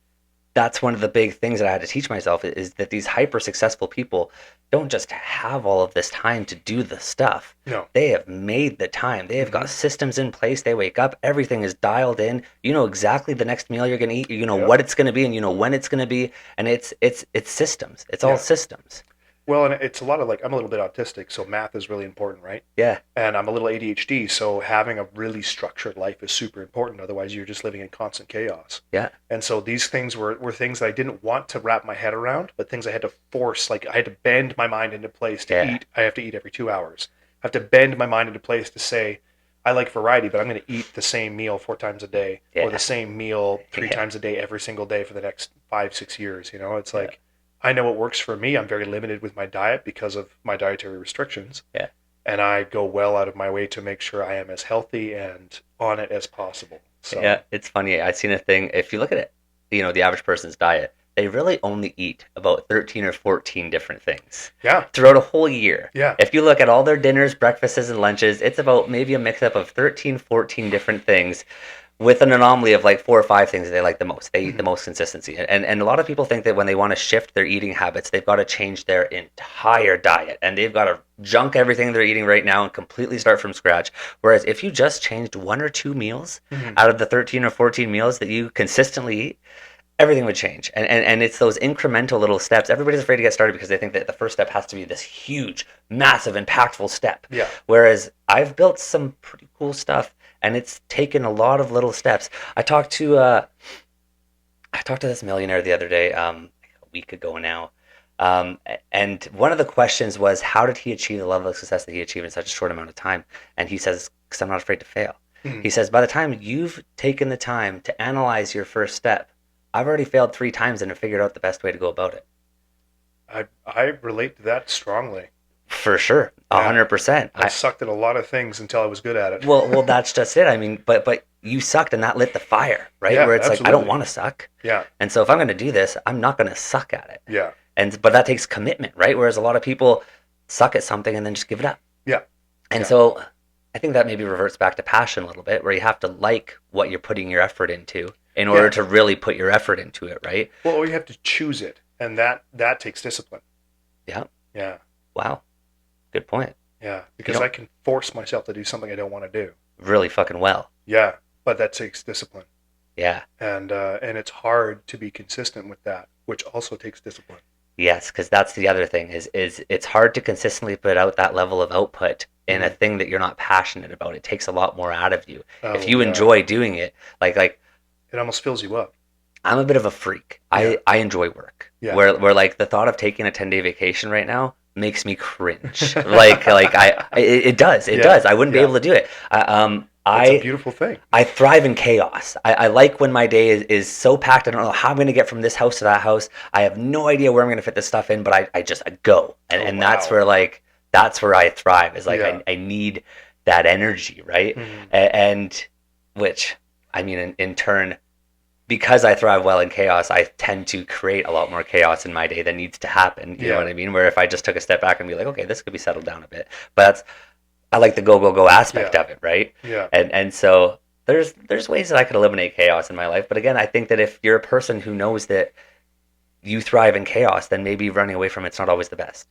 that's one of the big things that I had to teach myself is that these hyper successful people don't just have all of this time to do the stuff. No. They have made the time. They have got systems in place. They wake up. Everything is dialed in. You know exactly the next meal you're going to eat. You know Yep. what it's going to be, and you know when it's going to be. And it's systems. It's all Yeah. systems. Well, and it's a lot of like, I'm a little bit autistic, so math is really important, right? Yeah. And I'm a little ADHD, so having a really structured life is super important. Otherwise, you're just living in constant chaos. Yeah. And so these things were things that I didn't want to wrap my head around, but things I had to force. Like I had to bend my mind into place to Yeah. eat. I have to eat every 2 hours. I have to bend my mind into place to say, I like variety, but I'm going to eat the same meal 4 times a day, Yeah. or the same meal three Yeah. times a day every single day for the next 5, 6 years. It's like I know what works for me. I'm very limited with my diet because of my dietary restrictions. Yeah. And I go well out of my way to make sure I am as healthy and on it as possible. So Yeah, it's funny. I've seen a thing. If you look at it, the average person's diet, they really only eat about 13 or 14 different things yeah, throughout a whole year. yeah, If you look at all their dinners, breakfasts, and lunches, it's about maybe a mix up of 13, 14 different things with an anomaly of like 4 or 5 things that they like the most. They eat the most consistency. And a lot of people think that when they want to shift their eating habits, they've got to change their entire diet and they've got to junk everything they're eating right now and completely start from scratch. Whereas if you just changed 1 or 2 meals out of the 13 or 14 meals that you consistently eat, everything would change. And it's those incremental little steps. Everybody's afraid to get started because they think that the first step has to be this huge, massive, impactful step. yeah, Whereas I've built some pretty cool stuff and it's taken a lot of little steps. I talked to this millionaire the other day, a week ago now. And one of the questions was, how did he achieve the level of success that he achieved in such a short amount of time? And he says, because I'm not afraid to fail. Mhm. He says, by the time you've taken the time to analyze your first step, I've already failed 3 times and have figured out the best way to go about it. I relate to that strongly. For sure, Yeah. 100%. I sucked at a lot of things until I was good at it. Well, that's just it. I mean, but you sucked, and that lit the fire, right? Yeah, Where it's like, I don't absolutely. want to suck, Yeah. and so if I'm going to do this, I'm not going to suck at it. Yeah. But that takes commitment, right? Whereas a lot of people suck at something and then just give it up. Yeah. And Yeah. so I think that maybe reverts back to passion a little bit, where you have to like what you're putting your effort into in order Yeah. to really put your effort into it, right? Well, you have to choose it, and that takes discipline. Yeah. Yeah. Wow. Good point. Yeah. Because I can force myself to do something I don't want to do. Really fucking well. Yeah. But that takes discipline. Yeah. And it's hard to be consistent with that, which also takes discipline. Yes, because that's the other thing is it's hard to consistently put out that level of output in a Mhm. thing that you're not passionate about. It takes a lot more out of you. Oh, If you yeah. enjoy doing it, like It almost fills you up. I'm a bit of a freak. Yeah. I enjoy work. Yeah. Where like the thought of taking a 10-day vacation right now makes me cringe. It does. It Yeah. does. I wouldn't be Yeah. able to do it. It's a beautiful thing. I thrive in chaos. I like when my day is so packed. I don't know how I'm going to get from this house to that house. I have no idea where I'm going to fit this stuff in, but I just go. And wow. that's where I thrive is like, Yeah. I need that energy. Right. Mhm. And which, I mean, in turn, because I thrive well in chaos, I tend to create a lot more chaos in my day that needs to happen. You know what I mean? Where if I just took a step back and be like, okay, this could be settled down a bit, but I like the go aspect of it, right? Yeah. And so there's ways that I could eliminate chaos in my life. But again, I think that if you're a person who knows that you thrive in chaos, then maybe running away from it's not always the best.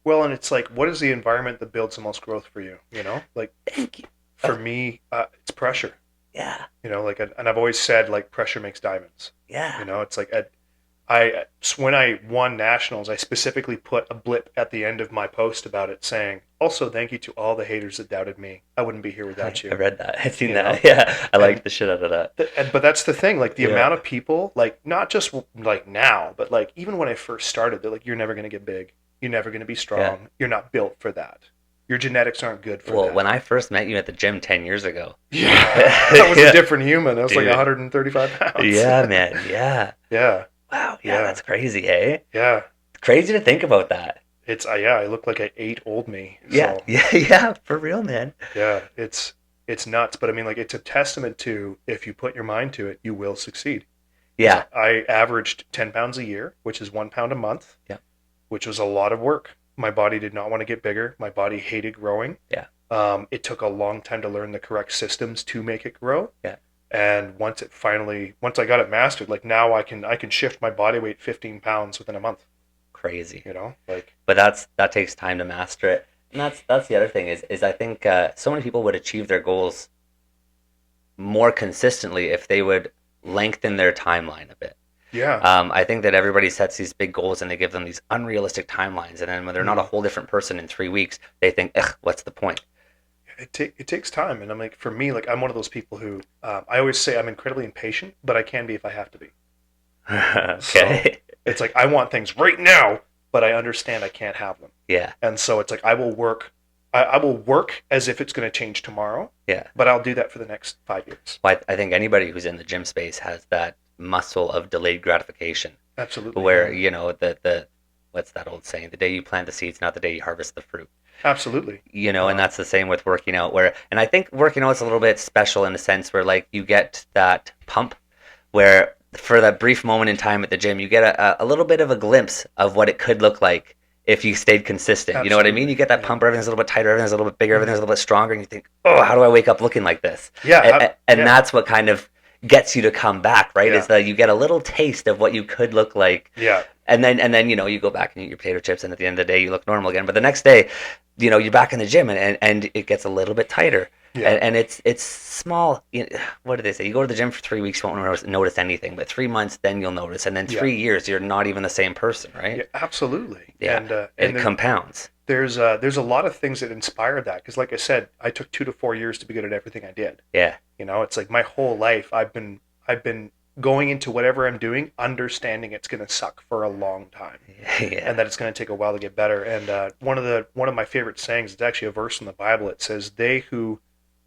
Well, and it's like, what is the environment that builds the most growth for you? You know, like Thank you. for me, it's pressure. Yeah. You know, like, and I've always said, like, pressure makes diamonds. Yeah. You know, it's like when I won nationals, I specifically put a blip at the end of my post about it, saying, "Also, thank you to all the haters that doubted me. I wouldn't be here without you." I read that. I've seen You that. know? Yeah. I liked the shit out of that. But that's the thing, like the Yeah. amount of people, like not just like now, but like even when I first started, they're like, "You're never going to get big. You're never going to be strong. Yeah. You're not built for that. Your genetics aren't good for Well, that." when I first met you at the gym 10 years ago. Yeah, I was Yeah. a different human. I was like Dude. 135 pounds. Yeah, man. Yeah. Yeah. Wow. Yeah, Yeah. that's crazy, eh? Yeah. Crazy to think about that. It's I look like I ate old me. Yeah. So, Yeah. For real, man. yeah, it's nuts, but I mean, like, it's a testament to if you put your mind to it, you will succeed. Yeah. I averaged 10 pounds a year, which is 1 pound a month. Yeah. Which was a lot of work. My body did not want to get bigger. My body hated growing. Yeah. It took a long time to learn the correct systems to make it grow. Yeah. And once I got it mastered, like now I can shift my body weight 15 pounds within a month. Crazy. You know, like, But that takes time to master it. And that's the other thing is I think so many people would achieve their goals more consistently if they would lengthen their timeline a bit. yeah. I think that everybody sets these big goals and they give them these unrealistic timelines, and then when they're not a whole different person in 3 weeks, they think, ugh, what's the point? It takes time, and I'm like, for me, like, I'm one of those people who I always say I'm incredibly impatient, but I can be if I have to be. Okay. It's like I want things right now, but I understand I can't have them, Yeah. and so it's like I will work. I will work as if it's going to change tomorrow. Yeah. But I'll do that for the next 5 years. Well, I think anybody who's in the gym space has that muscle of delayed gratification, Absolutely. where the what's that old saying? The day you plant the seeds, not the day you harvest the fruit. Absolutely. And that's the same with working out, and I think working out is a little bit special in a sense where like you get that pump where for that brief moment in time at the gym, you get a little bit of a glimpse of what it could look like if you stayed consistent. You know what I mean? You get that pump, everything's a little bit tighter, everything's a little bit bigger, everything's a little bit stronger, and you think, oh, how do I wake up looking like this? Yeah. And that's what kind of gets you to come back, right? Yeah. Is that you get a little taste of what you could look like. Yeah. And then you go back and eat your potato chips, and at the end of the day you look normal again. But the next day, you're back in the gym, and it gets a little bit tighter. Yeah. And it's small. What do they say? You go to the gym for 3 weeks, you won't notice anything, but 3 months, then you'll notice, and then 3 years, you're not even the same person, right? Yeah, absolutely. Yeah. And it then compounds. there's a lot of things that inspire that, because like I said, I took 2 to 4 years to be good at everything I did. Yeah. It's like my whole life I've been going into whatever I'm doing, understanding it's going to suck for a long time, Yeah. and that it's going to take a while to get better. And one of my favorite sayings, it's actually a verse in the Bible. It says, "They who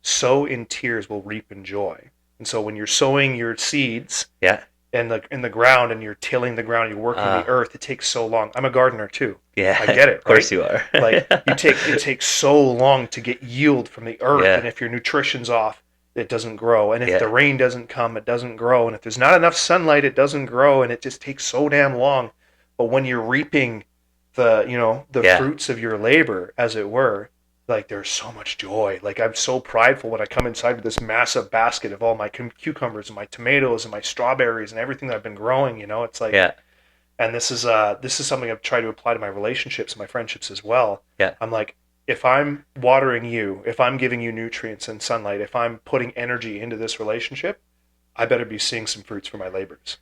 sow in tears will reap in joy." And so when you're sowing your seeds, Yeah. in the ground, and you're tilling the ground, you're working the Uh, earth. It takes so long. I'm a gardener too. yeah, I get it, of course right? you are. Like it takes so long to get yield from the earth, Yeah, and if your nutrition's off, it doesn't grow. And if the yeah, rain doesn't come, it doesn't grow. And if there's not enough sunlight, it doesn't grow, and it just takes so damn long. But when you're reaping the yeah. fruits of your labor, as it were, like there's so much joy. Like I'm so prideful when I come inside with this massive basket of all my cucumbers and my tomatoes and my strawberries and everything that I've been growing. It's like, Yeah, and this is something I've tried to apply to my relationships and my friendships as well. yeah. I'm like, if I'm watering you, if I'm giving you nutrients and sunlight, if I'm putting energy into this relationship, I better be seeing some fruits for my labors.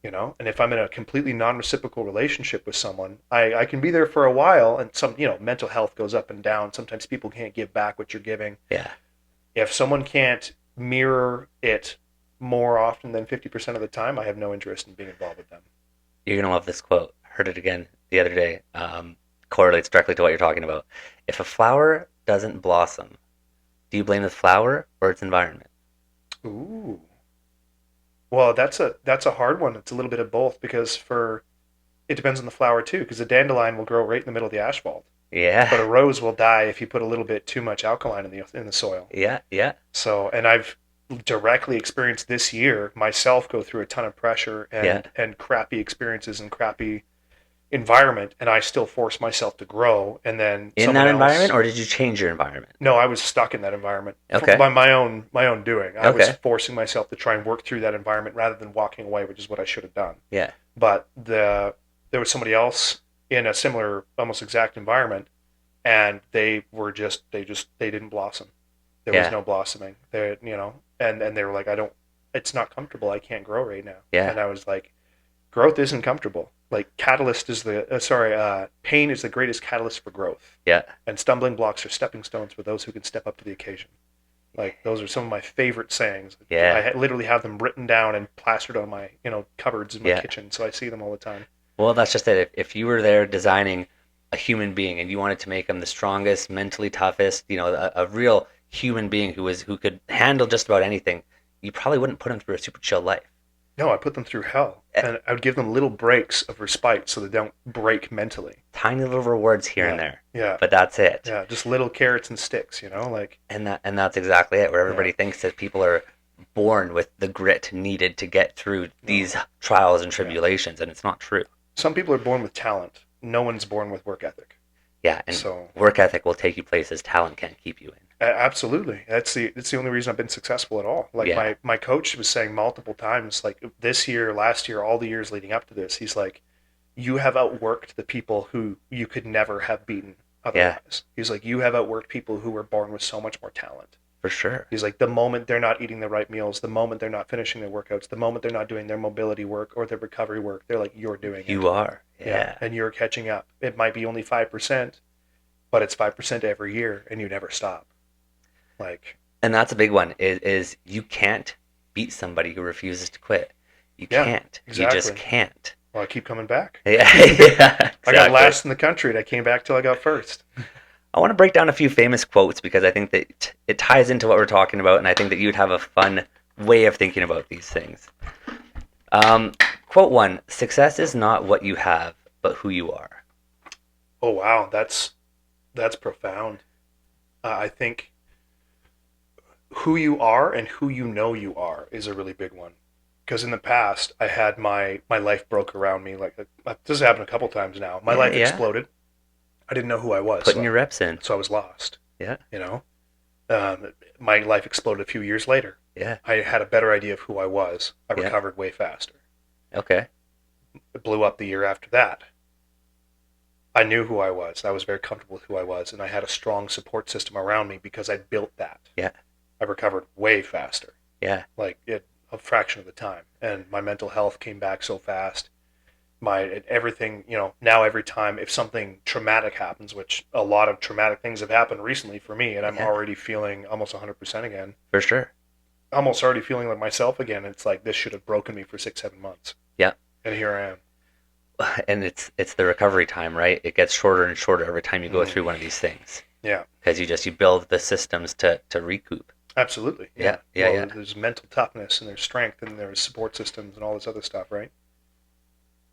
And if I'm in a completely non-reciprocal relationship with someone, I can be there for a while, and mental health goes up and down. Sometimes people can't give back what you're giving. Yeah. If someone can't mirror it more often than 50% of the time, I have no interest in being involved with them. You're gonna love this quote. Heard it again the other day. Correlates directly to what you're talking about. If a flower doesn't blossom, do you blame the flower or its environment? Ooh. Well, that's a hard one. It's a little bit of both, because it depends on the flower too, because a dandelion will grow right in the middle of the asphalt, but a Yeah, rose will die if you put a little bit too much alkaline in the soil. yeah, yeah, So, and I've directly experienced this year myself go through a ton of pressure yeah. and crappy experiences and crappy environment, and I still force myself to grow. And then In someone that environment, else, or did you change your environment? no, I was stuck in that environment Okay, by my own doing. I was okay, forcing myself to try and work through that environment rather than walking away, which is what I should have done. yeah, But there was somebody else in a similar, almost exact environment, and they didn't blossom. There was yeah, no blossoming. And they were like, I don't. It's not comfortable. I can't grow right now. yeah, And I was like, growth isn't comfortable. Like catalyst is pain is the greatest catalyst for growth, yeah. and stumbling blocks are stepping stones for those who can step up to the occasion. Like those are some of my favorite sayings. Yeah, I literally have them written down and plastered on my cupboards in my yeah. kitchen, so I see them all the time. Well, that's just it. If you were there designing a human being and you wanted to make him the strongest, mentally toughest, a real human being who could handle just about anything, you probably wouldn't put him through a super chill life. No, I put them through hell, Eh, and I would give them little breaks of respite so they don't break mentally. Tiny little rewards here and Yeah, there, yeah, but that's it. yeah. Just little carrots and sticks, like And that's exactly it. Where yeah, everybody thinks that people are born with the grit needed to get through no, these trials and yeah. tribulations, and it's not true. Some people are born with talent. No one's born with work ethic. Yeah, and So work ethic will take you places talent can't keep you in. absolutely, that's the only reason I've been successful at all. Like Yeah, my coach was saying multiple times, like this year, last year, all the years leading up to this, he's like, you have outworked the people who you could never have beaten yeah, otherwise. He's like, you have outworked people who were born with so much more talent. for sure. He's like, the moment they're not eating the right meals, the moment they're not finishing their workouts, the moment they're not doing their mobility work or their recovery work, they're like, you're doing it. You are. Yeah. Yeah. And you're catching up. It might be only 5%, but it's 5% every year, and you never stop. Like, And that's a big one is you can't beat somebody who refuses to quit. You yeah, can't. You just exactly. can't. Well, I keep coming back. Yeah, yeah, I got exactly. last in the country, and I came back till I got first. I want to break down a few famous quotes because I think that it ties into what we're talking about, and I think that you'd have a fun way of thinking about these things. Um, Quote one: Success is not what you have, but who you are. Oh wow, that's profound. I think who you are and who you know you are is a really big one. Because in the past, I had my life broke around me. Like this has happened a couple times now. My Yeah, life yeah. exploded. I didn't know who I was, Putting your reps in. so I was lost. Yeah, You know, my life exploded a few years later. yeah, I had a better idea of who I was. I yeah. recovered way faster. Okay. It blew up the year after that. I knew who I was. I was very comfortable with who I was, and I had a strong support system around me because I built that. Yeah, I recovered way faster, yeah, like a fraction of the time, and my mental health came back so fast. My everything, now every time if something traumatic happens, which a lot of traumatic things have happened recently for me, and I'm yeah. already feeling almost 100% again, For sure. almost already feeling like myself again. It's like this should have broken me for 6-7 months, Yeah. and here I am. And it's the recovery time, right? It gets shorter and shorter every time you go Mm. through one of these things Yeah, because you build the systems to recoup. Absolutely. Yeah. Yeah, yeah, Well, yeah. there's mental toughness and there's strength and there's support systems and all this other stuff, right?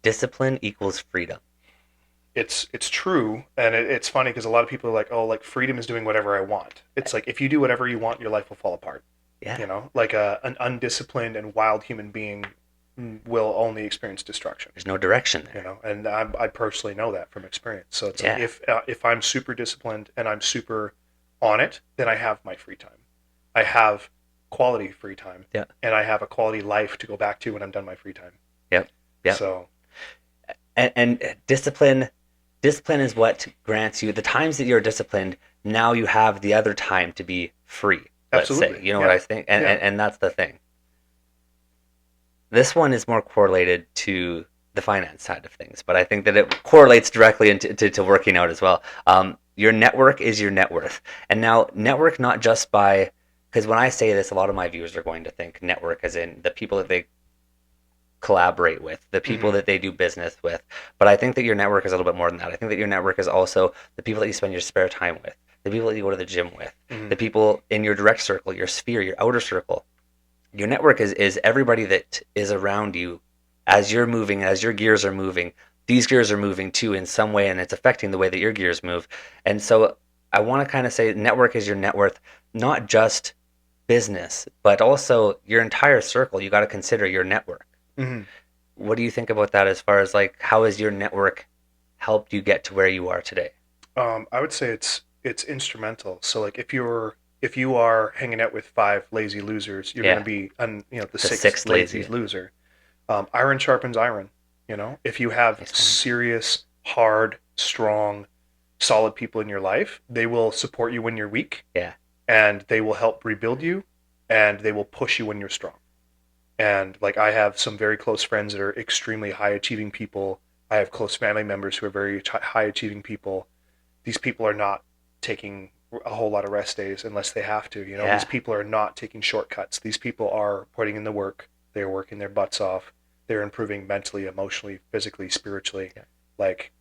Discipline equals freedom. It's true, and it's funny because a lot of people are like, oh, like freedom is doing whatever I want. It's like if you do whatever you want, your life will fall apart. Yeah, Like an undisciplined and wild human being will only experience destruction. there's no direction there. And I personally know that from experience. So it's like Yeah, if I'm super disciplined and I'm super on it, then I have my free time. I have quality free time, yeah, and I have a quality life to go back to when I'm done my free time. yep, yep. So And discipline is what grants you the times that you're disciplined. Now you have the other time to be free. Let's say, absolutely, you know what yeah, I think, and, yeah. and that's the thing. This one is more correlated to the finance side of things, but I think that it correlates directly into to working out as well. Your network is your net worth, and now network not just by because when I say this, a lot of my viewers are going to think network as in the people that they collaborate with, the people Mm-hmm. that they do business with. But I think that your network is a little bit more than that. I think that your network is also the people that you spend your spare time with, the people that you go to the gym with, Mm-hmm. the people in your direct circle, your sphere, your outer circle. Your network is everybody that is around you as you're moving, as your gears are moving. These gears are moving too in some way, and it's affecting the way that your gears move. And so I want to kind of say network is your net worth, not just business, but also your entire circle. You got to consider your network. Mm-hmm. What do you think about that as far as like how has your network helped you get to where you are today? I would say it's instrumental. So like if you are hanging out with five lazy losers, you're going to Yeah, be the the sixth sixth lazy lazy. loser. Iron sharpens iron. If you have Nice one. serious, hard, strong, solid people in your life, they will support you when you're weak, Yeah, and they will help rebuild you, and they will push you when you're strong. And like I have some very close friends that are extremely high achieving people. I have close family members who are very high achieving people. These people are not taking a whole lot of rest days unless they have to. These yeah. people are not taking shortcuts. These people are putting in the work. They're working their butts off. They're improving mentally, emotionally, physically, spiritually. Yeah. Like,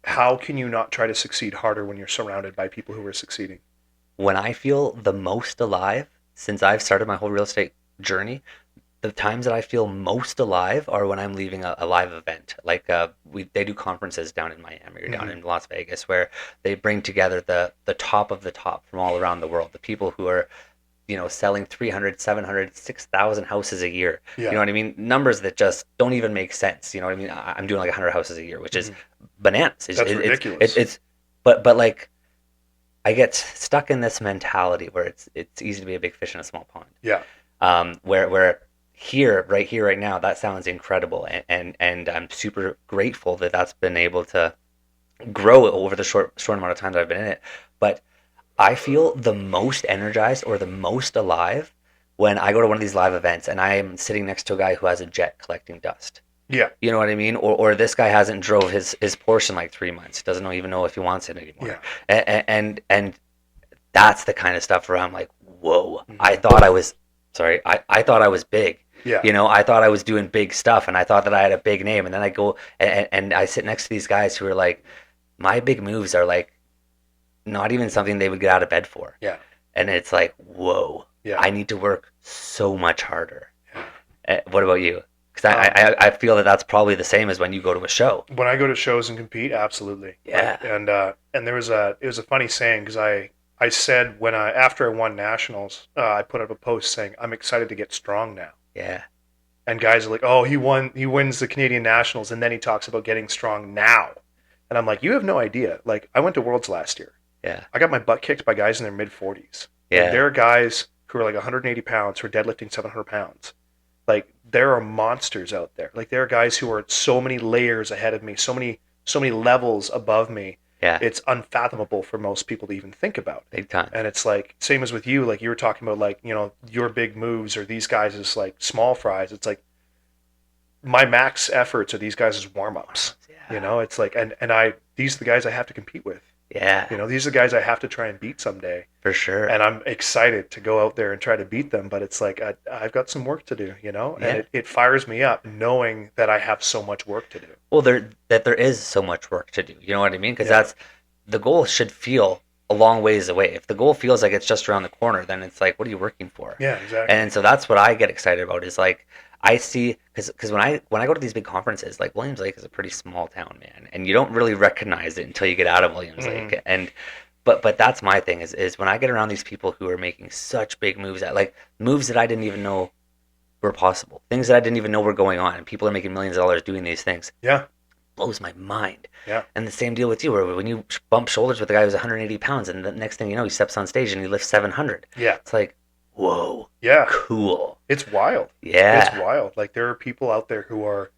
how can you not try to succeed harder when you're surrounded by people who are succeeding? When I feel the most alive since I've started my whole real estate journey, the times that I feel most alive are when I'm leaving a live event. Like they do conferences down in Miami or down Mm-hmm. in Las Vegas where they bring together the top of the top from all around the world. The people who are selling 300, 700, 6,000 houses a year. You Yeah. know what I mean? Numbers that just don't even make sense. You know what I mean? I'm doing like 100 houses a year, which is Mm-hmm. bananas. That's ridiculous. But like I get stuck in this mentality where it's easy to be a big fish in a small pond. Yeah. Where here, right now, that sounds incredible, and I'm super grateful that that's been able to grow over the short amount of time that I've been in it. But I feel the most energized or the most alive when I go to one of these live events and I am sitting next to a guy who has a jet collecting dust. Yeah. You know what I mean? Or this guy hasn't drove his Porsche in like 3 months. Doesn't even know if he wants it anymore. Yeah. And that's the kind of stuff where I'm like, whoa! Mm-hmm. I thought I was big. Yeah. I thought I was doing big stuff, and I thought that I had a big name. And then I go and I sit next to these guys who are like, my big moves are like not even something they would get out of bed for. Yeah. And it's like, whoa! Yeah. I need to work so much harder. Yeah. What about you? Because I feel that that's probably the same as when you go to a show. When I go to shows and compete, absolutely. Yeah. And it was a funny saying because I said when after I won nationals, I put up a post saying I'm excited to get strong now. Yeah. And guys are like, oh, he wins the Canadian nationals, and then he talks about getting strong now. And I'm like, you have no idea. Like I went to Worlds last year. Yeah. I got my butt kicked by guys in their mid 40s. Yeah. Like, there are guys who are like 180 pounds who are deadlifting 700 pounds. Like there are monsters out there. Like there are guys who are so many layers ahead of me, so many levels above me. Yeah. It's unfathomable for most people to even think about. Big time. And it's like same as with you, like you were talking about like, your big moves or these guys is like small fries. It's like my max efforts are these guys' warm-ups. Yeah. It's like and these are the guys I have to compete with. Yeah. These are the guys I have to try and beat someday. For sure. And I'm excited to go out there and try to beat them, but it's like I've got some work to do, Yeah. and it fires me up knowing that I have so much work to do. Well, there is so much work to do. You know what I mean? Because Yeah. that's the goal should feel a long ways away. If the goal feels like it's just around the corner, then it's like, what are you working for? Yeah, exactly. And so that's what I get excited about is like I see because when I go to these big conferences, like Williams Lake is a pretty small town, man, and you don't really recognize it until you get out of Williams Mm-hmm. Lake. And but that's my thing is when I get around these people who are making such big moves at like moves that I didn't even know were possible, things that I didn't even know were going on, and people are making millions of dollars doing these things. Yeah. Blows my mind. Yeah. And the same deal with you, where when you bump shoulders with a guy who's 180 pounds, and the next thing you know, he steps on stage and he lifts 700. Yeah. It's like, whoa, Yeah. cool. It's wild. Yeah, It's wild. Like there are people out there who are,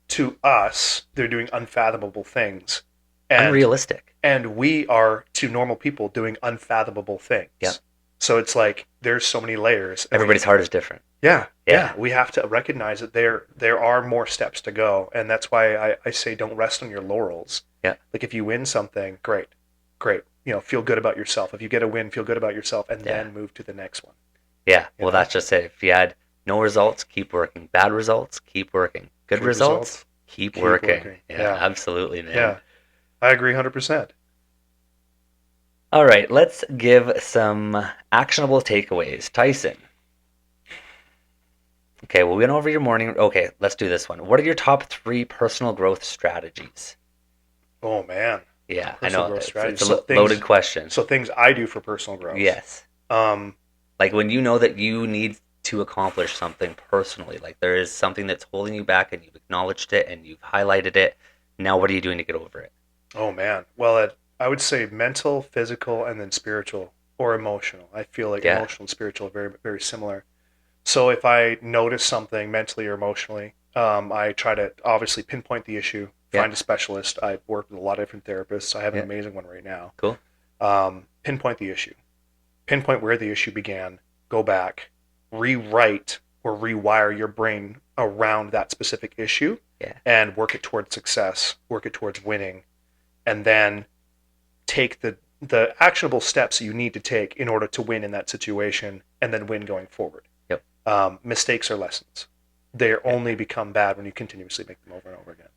to us, they're doing unfathomable things, and unrealistic. and we are to normal people doing unfathomable things. Yeah. So it's like there's so many layers. Everybody's heart is different. Yeah, Yeah. yeah. We have to recognize that there are more steps to go, and that's why I say don't rest on your laurels. Yeah. Like if you win something, great, great. You know, feel good about yourself. If you get a win, feel good about yourself, and Yeah. then move to the next one. Yeah, You well, know? that's just it. If you had no results, keep working. Bad results, keep working. Good results, keep working. working. Yeah, Yeah. absolutely, man. Yeah, I agree 100%. All right, let's give some actionable takeaways. Tyson. Okay, well, we went over your morning. Okay, let's do this one. What are your top 3 personal growth strategies? Oh man, Yeah, I personal know. growth It's strategies. a So loaded question. So things I do for personal growth. Yes. Um, Like when you know that you need to accomplish something personally, like there is something that's holding you back and you've acknowledged it and you've highlighted it. Now, what are you doing to get over it? oh man. Well, I would say mental, physical, and then spiritual or emotional. I feel like Yeah. emotional and spiritual are very, very similar. So if I notice something mentally or emotionally, I try to obviously pinpoint the issue, Yeah. find a specialist. I've worked with a lot of different therapists. I have an Yeah. amazing one right now. Cool. Pinpoint the issue, pinpoint where the issue began, go back, rewrite or rewire your brain around that specific issue, Yeah. and work it towards success, work it towards winning, and then take the actionable steps you need to take in order to win in that situation and then win going forward. Yep. Mistakes are lessons. They only become bad when you continuously make them over and over again.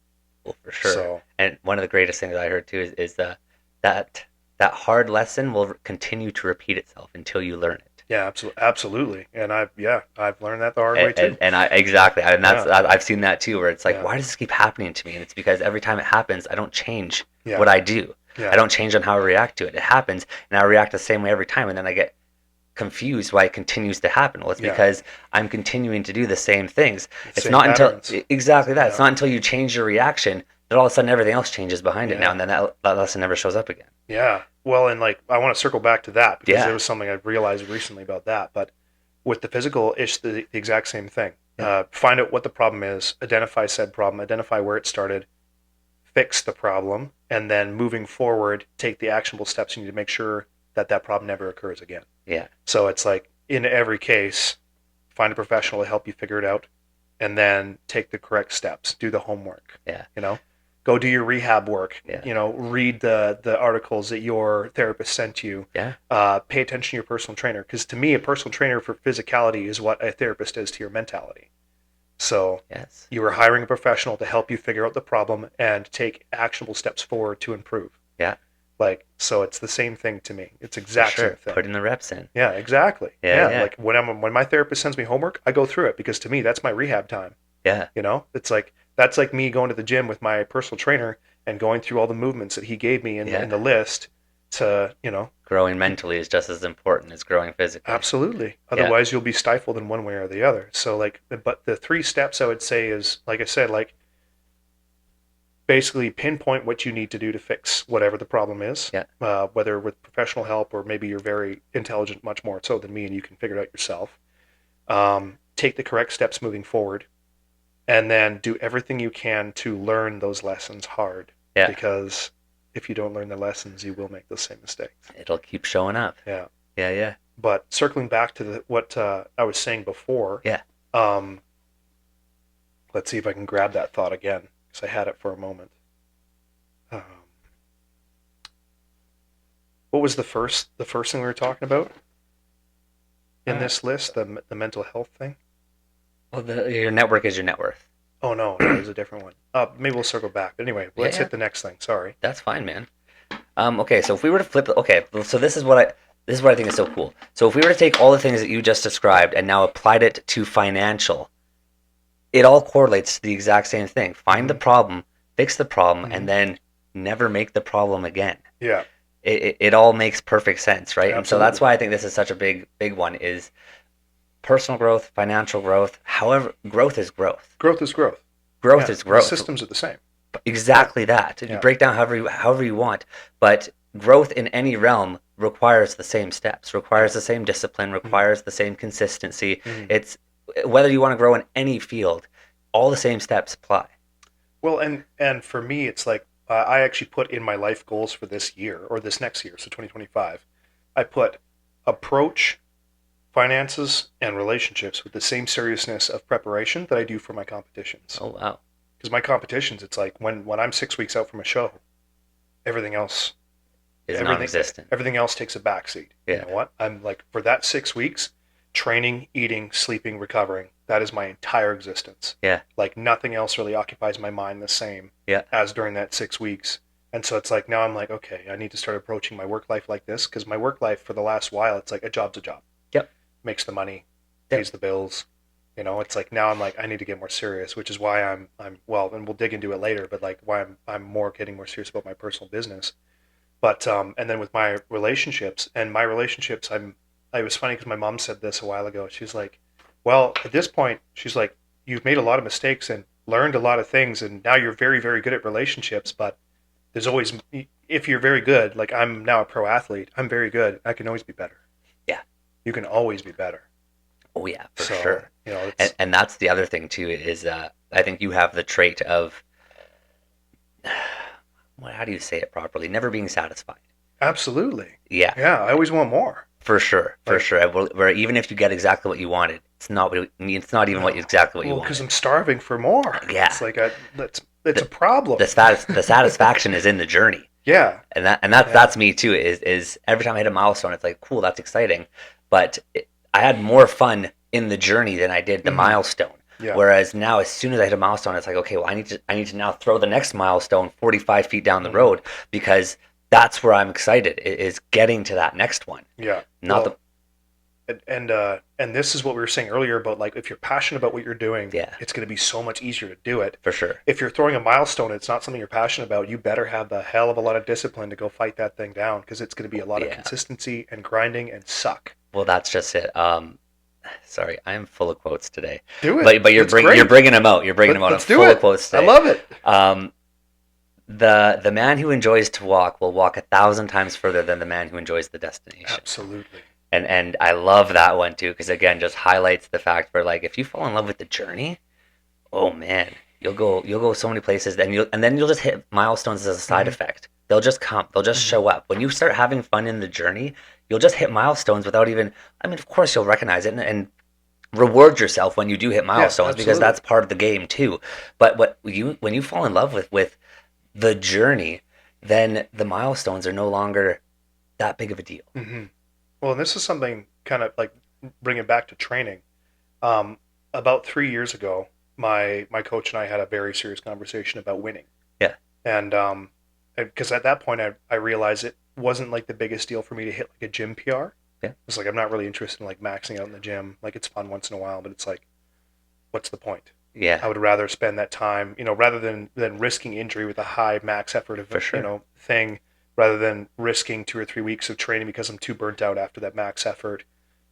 Well, for sure. So, And one of the greatest things I heard too is that hard lesson will continue to repeat itself until you learn it. yeah, absolutely. And I've learned that the hard way too. And I exactly, and that's I've seen that too, where it's like, Yeah. why does this keep happening to me? And it's because every time it happens, I don't change Yeah. what I do. Yeah. I don't change on how I react to it. It happens, and I react the same way every time, and then I get confused why it continues to happen. Well, it's Yeah. because I'm continuing to do the same things. It's Same not patterns. until exactly that. It's Yeah. not until you change your reaction that all of a sudden everything else changes behind it Yeah. now, and then that lesson never shows up again. Yeah. Well, and like I want to circle back to that because Yeah. there was something I realized recently about that. But with the physical, it's the exact same thing. Yeah. Find out what the problem is, identify said problem, identify where it started, fix the problem, and then moving forward, take the actionable steps you need to make sure that that problem never occurs again. Yeah. So it's like in every case, find a professional to help you figure it out, and then take the correct steps, do the homework. Yeah. You know, go do your rehab work. Yeah. You know, read the articles that your therapist sent you. Yeah. Pay attention to your personal trainer, because to me, a personal trainer for physicality is what a therapist is to your mentality. So Yes. you are hiring a professional to help you figure out the problem and take actionable steps forward to improve. Yeah. Like, so it's the same thing to me. It's exact For sure. same thing. Putting the reps in. Yeah, exactly. Yeah, yeah. Like when my therapist sends me homework, I go through it because to me that's my rehab time. Yeah. You know, it's like that's like me going to the gym with my personal trainer and going through all the movements that he gave me in the list to, you know, Growing mentally is just as important as growing physically. absolutely. Otherwise, you'll be stifled in one way or the other. So, like, but the 3 steps I would say is, like I said, like basically pinpoint what you need to do to fix whatever the problem is. Yeah. Whether with professional help or maybe you're very intelligent, much more so than me, and you can figure it out yourself. Take the correct steps moving forward, and then do everything you can to learn those lessons hard. Yeah. Because if you don't learn the lessons, you will make those same mistakes. It'll keep showing up. Yeah. Yeah. Yeah. But circling back to what I was saying before. Yeah. Let's see if I can grab that thought again, because I had it for a moment. What was the first thing we were talking about in this list? The mental health thing. Well, your network is your net worth. Oh no, that was a different one. Maybe we'll circle back. But anyway, let's Yeah. hit the next thing. Sorry. That's fine, man. Okay, so if we were to flip, okay, so this is what I think is so cool. So if we were to take all the things that you just described and now applied it to financial, it all correlates to the exact same thing. Find the Mm-hmm. problem, fix the problem, Mm-hmm. and then never make the problem again. Yeah, It all makes perfect sense, right? And so that's absolutely. why I think this is such a big one is personal growth, financial growth. However, growth is growth. Growth is growth. Growth Yeah, is the growth. systems are the same. Yeah, Exactly that. You yeah. break down however you want, but growth in any realm requires the same steps, Yeah. requires the same discipline, Mm-hmm. requires the same consistency. Mm-hmm. It's whether you want to grow in any field, all the same steps apply. Well, and for me, it's like I actually put in my life goals for this year or this next year, so 2025. I put approach finances and relationships with the same seriousness of preparation that I do for my competitions. Oh wow, Because my competitions, it's like when I'm 6 weeks out from a show, everything else, is everything non-existent. everything else takes a backseat. You Yeah, know what? I'm like for that 6 weeks, training, eating, sleeping, recovering. That is my entire existence. yeah, Like nothing else really occupies my mind the same yeah, as during that 6 weeks. And so it's like now I'm like, okay, I need to start approaching my work life like this because my work life for the last while, it's like a job's a job. yep, Makes the money, yep, pays the bills. You know, it's like now I'm like I need to get more serious, which is why I'm well, and we'll dig into it later, but like why I'm more getting more serious about my personal business. But and then with my relationships and my relationships, it was funny because my mom said this a while ago. She's like, well, at this point, she's like, you've made a lot of mistakes and learned a lot of things, and now you're very, very good at relationships. But there's always, if you're very good, like I'm now a pro athlete, I'm very good. I can always be better. yeah. You can always be better. Oh yeah, for So sure. you know, And it's and that's the other thing too is I think you have the trait of well, how do you say it properly? Never being satisfied. absolutely, Yeah, yeah. I always want more. for sure, for Like sure. Where even if you get exactly what you wanted, it's not even what no, exactly what you well, because wanted. I'm starving for more. Yeah, It's like that's it's a the problem. the satisfaction is in the journey, Yeah, and yeah. that's me too. Is every time I hit a milestone, it's like cool, that's exciting, but I had more fun in the journey than I did the Mm-hmm. milestone. Yeah. Whereas now, as soon as I hit a milestone, it's like okay, well, I need to now throw the next milestone 45 feet down the Mm-hmm. road because that's where I'm excited is getting to that next one, Yeah. not the Well, and this is what we were saying earlier about like if you're passionate about what you're doing, yeah, it's going to be so much easier to do it. for sure. If you're throwing a milestone, it's not something you're passionate about. You better have the hell of a lot of discipline to go fight that thing down because it's going to be a lot of Yeah. consistency and grinding and suck. Well, that's just it. Sorry, I am full of quotes today, Do it. but It's you're great. bringing them out. You're bringing them out. I'm Let's do full of it. quotes I today. love it. Um, the man who enjoys to walk will walk 1,000 times further than the man who enjoys the destination. Absolutely. And I love that one too because again, just highlights the fact where like if you fall in love with the journey, oh man, you'll go so many places, and then you'll just hit milestones as a side Mm-hmm. effect. They'll just come. They'll just Mm-hmm. show up. When you start having fun in the journey, you'll just hit milestones without even. I mean, of course, you'll recognize it and reward yourself when you do hit Yeah, milestones because absolutely. that's part of the game too. But what you when you fall in love with the journey, then the milestones are no longer that big of a deal. Mm-hmm. Well, and this is something kind of like bring it back to training. Um, about 3 years ago, my coach and I had a very serious conversation about winning, Yeah, and because at that point I realized it wasn't like the biggest deal for me to hit like a gym PR. yeah, It's like I'm not really interested in like maxing out in the gym. Like it's fun once in a while, but it's like, what's the point? yeah, I would rather spend that time, rather than risking injury with a high max effort of for sure. thing, rather than risking 2 or 3 weeks of training because I'm too burnt out after that max effort.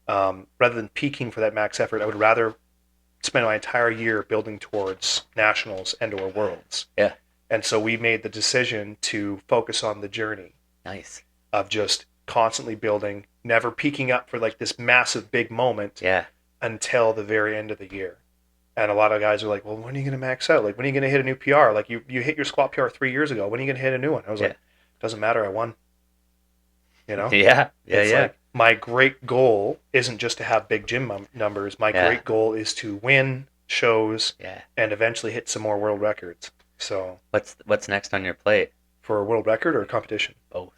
Rather than peaking for that max effort, I would rather spend my entire year building towards nationals and or worlds. Yeah, And so we made the decision to focus on the journey nice. of just constantly building, never peaking up for like this massive big moment Yeah, until the very end of the year. And a lot of guys are like, well, when are you going to max out? Like, when are you going to hit a new PR? Like, you hit your squat PR 3 years ago. When are you going to hit a new one? I was yeah, like, doesn't matter. I won. You know? yeah, yeah, It's yeah, like, my great goal isn't just to have big gym numbers. My yeah, great goal is to win shows yeah. and eventually hit some more world records. So, What's next on your plate? for a world record or competition? Both.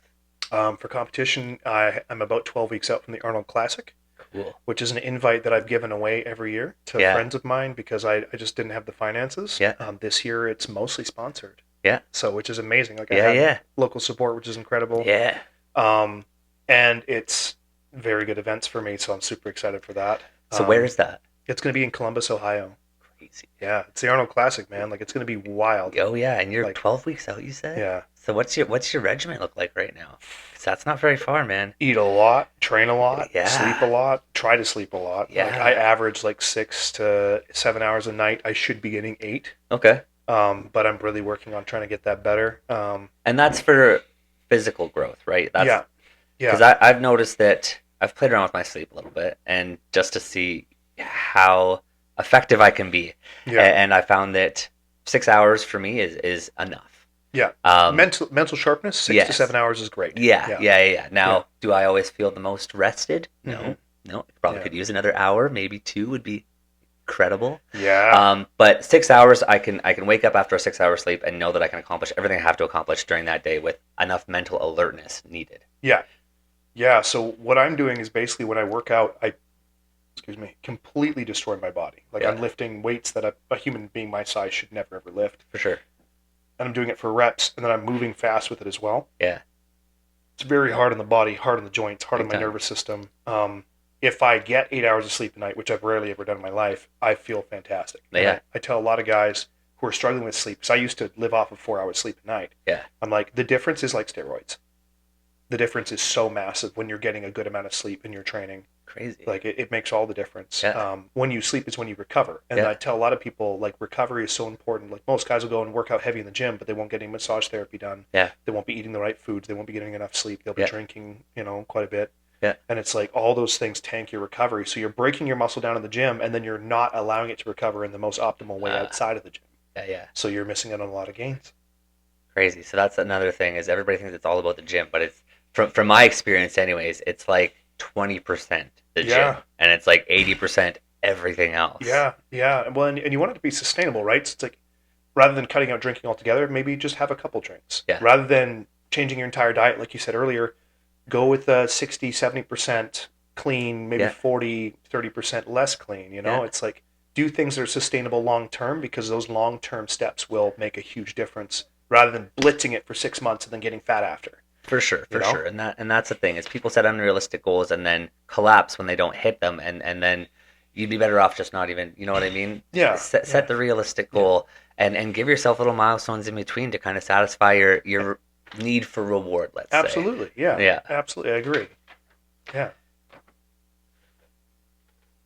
For competition, I'm about 12 weeks out from the Arnold Classic, Cool. which is an invite that I've given away every year to Yeah, friends of mine because I just didn't have the finances. yeah, This year, it's mostly sponsored. Yeah. So, which is amazing. Like I Yeah, have yeah. local support, which is incredible. Yeah. And it's very good events for me, so I'm super excited for that. So where is that? It's going to be in Columbus, Ohio. Crazy. Yeah, it's the Arnold Classic, man. Like it's going to be wild. Oh yeah, and you're Like 12 weeks out, you said? yeah, So what's your regiment look like right now? 'Cause that's not very far, man. eat a lot, train a lot, sleep a Yeah. lot, try to sleep a lot. Like I Yeah. average like 6 to 7 hours a night. I should be getting 8. Okay. But I'm really working on trying to get that better. And that's for physical growth, right? That's Yeah, because yeah, I've noticed that I've played around with my sleep a little bit, and just to see how effective I can be, yeah, and I found that 6 hours for me is enough. yeah. Um, Mental sharpness, 6 to 7 yes, hours is great. yeah, Yeah, yeah, yeah, yeah. yeah. Now, do I always feel the most rested? Hmm. No, no. Probably Yeah, could use another hour, maybe two would be incredible. yeah, But 6 hours, I can wake up after a 6 hour sleep and know that I can accomplish everything I have to accomplish during that day with enough mental alertness needed. yeah, yeah. So what I'm doing is basically when I work out, I completely destroy my body. Like I'm Yeah, lifting weights that a human being my size should never ever lift, for sure. and I'm doing it for reps, and then I'm moving fast with it as well. Yeah, It's very hard on the body, hard on the joints, hard on big my time. nervous system. If I get 8 hours of sleep a night, which I've rarely ever done in my life, I feel fantastic. And Yeah, I tell a lot of guys who are struggling with sleep, because I used to live off of 4 hours sleep a night. yeah, I'm like, the difference is like steroids. The difference is so massive when you're getting a good amount of sleep in your training. crazy. Like it makes all the difference. Yeah, When you sleep is when you recover. And yeah, I tell a lot of people like recovery is so important. Like most guys will go and work out heavy in the gym, but they won't get any massage therapy done. yeah, They won't be eating the right foods. They won't be getting enough sleep. They'll be yeah, drinking, quite a bit. yeah, And it's like all those things tank your recovery. So you're breaking your muscle down in the gym, and then you're not allowing it to recover in the most optimal way uh, outside of the gym. yeah, yeah. So you're missing out on a lot of gains. Crazy. So that's another thing is everybody thinks it's all about the gym, but it's from my experience, anyways. It's like 20% the gym, Yeah, and it's like 80% everything else. yeah, yeah. Well, and you want it to be sustainable, right? So it's like rather than cutting out drinking altogether, maybe just have a couple drinks. Yeah, Rather than changing your entire diet, like you said earlier, go with the 60, 70% clean, maybe yeah, 40, 30% less clean. yeah. It's like do things that are sustainable long term because those long term steps will make a huge difference rather than blitzing it for 6 months and then getting fat after. For sure, You for know? sure. And that's the thing is people set unrealistic goals and then collapse when they don't hit them, and then you'd be better off just not even, you know what I mean? Yeah, Set yeah, the realistic yeah. goal and give yourself little milestones in between to kind of satisfy your need for reward, let's say. Absolutely. Yeah, Yeah. absolutely. I agree. Yeah.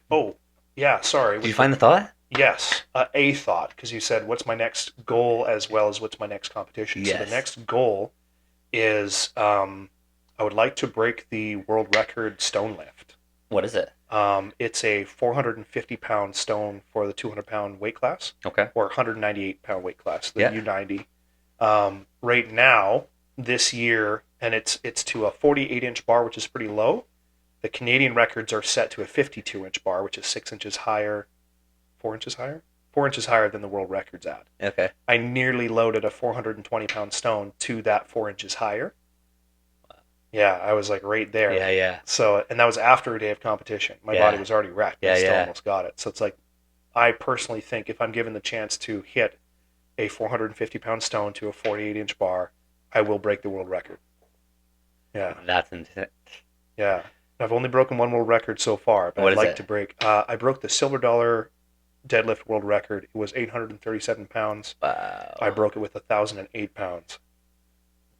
Oh, yeah. Sorry. Did you find the thought? Yes, a thought because you said what's my next goal as well as what's my next competition. So the Yes. next goal is I would like to break the world record stone lift. What is it? It's a 450-pound stone for the 200-pound weight class Okay. or 198-pound weight class, the Yeah. U90. Right now, this year, and it's to a 48-inch bar, which is pretty low. The Canadian records are set to a 52-inch bar, which is 6 inches higher, 4 inches higher, 4 inches higher than the world record's at. Okay. I nearly loaded a 420-pound stone to that 4 inches higher. Yeah, I was like right there. Yeah, yeah. So, and that was after a day of competition. My body Yeah. was already wrecked, but Yeah, I still yeah. almost got it. So it's like, I personally think if I'm given the chance to hit a 450-pound stone to a 48-inch bar, I will break the world record. Yeah, That's intense. yeah. I've only broken one world record so far, but What I'd is like it? to break. I broke the silver dollar deadlift world record. It was 837 pounds. I Wow. broke it with 1,008 pounds.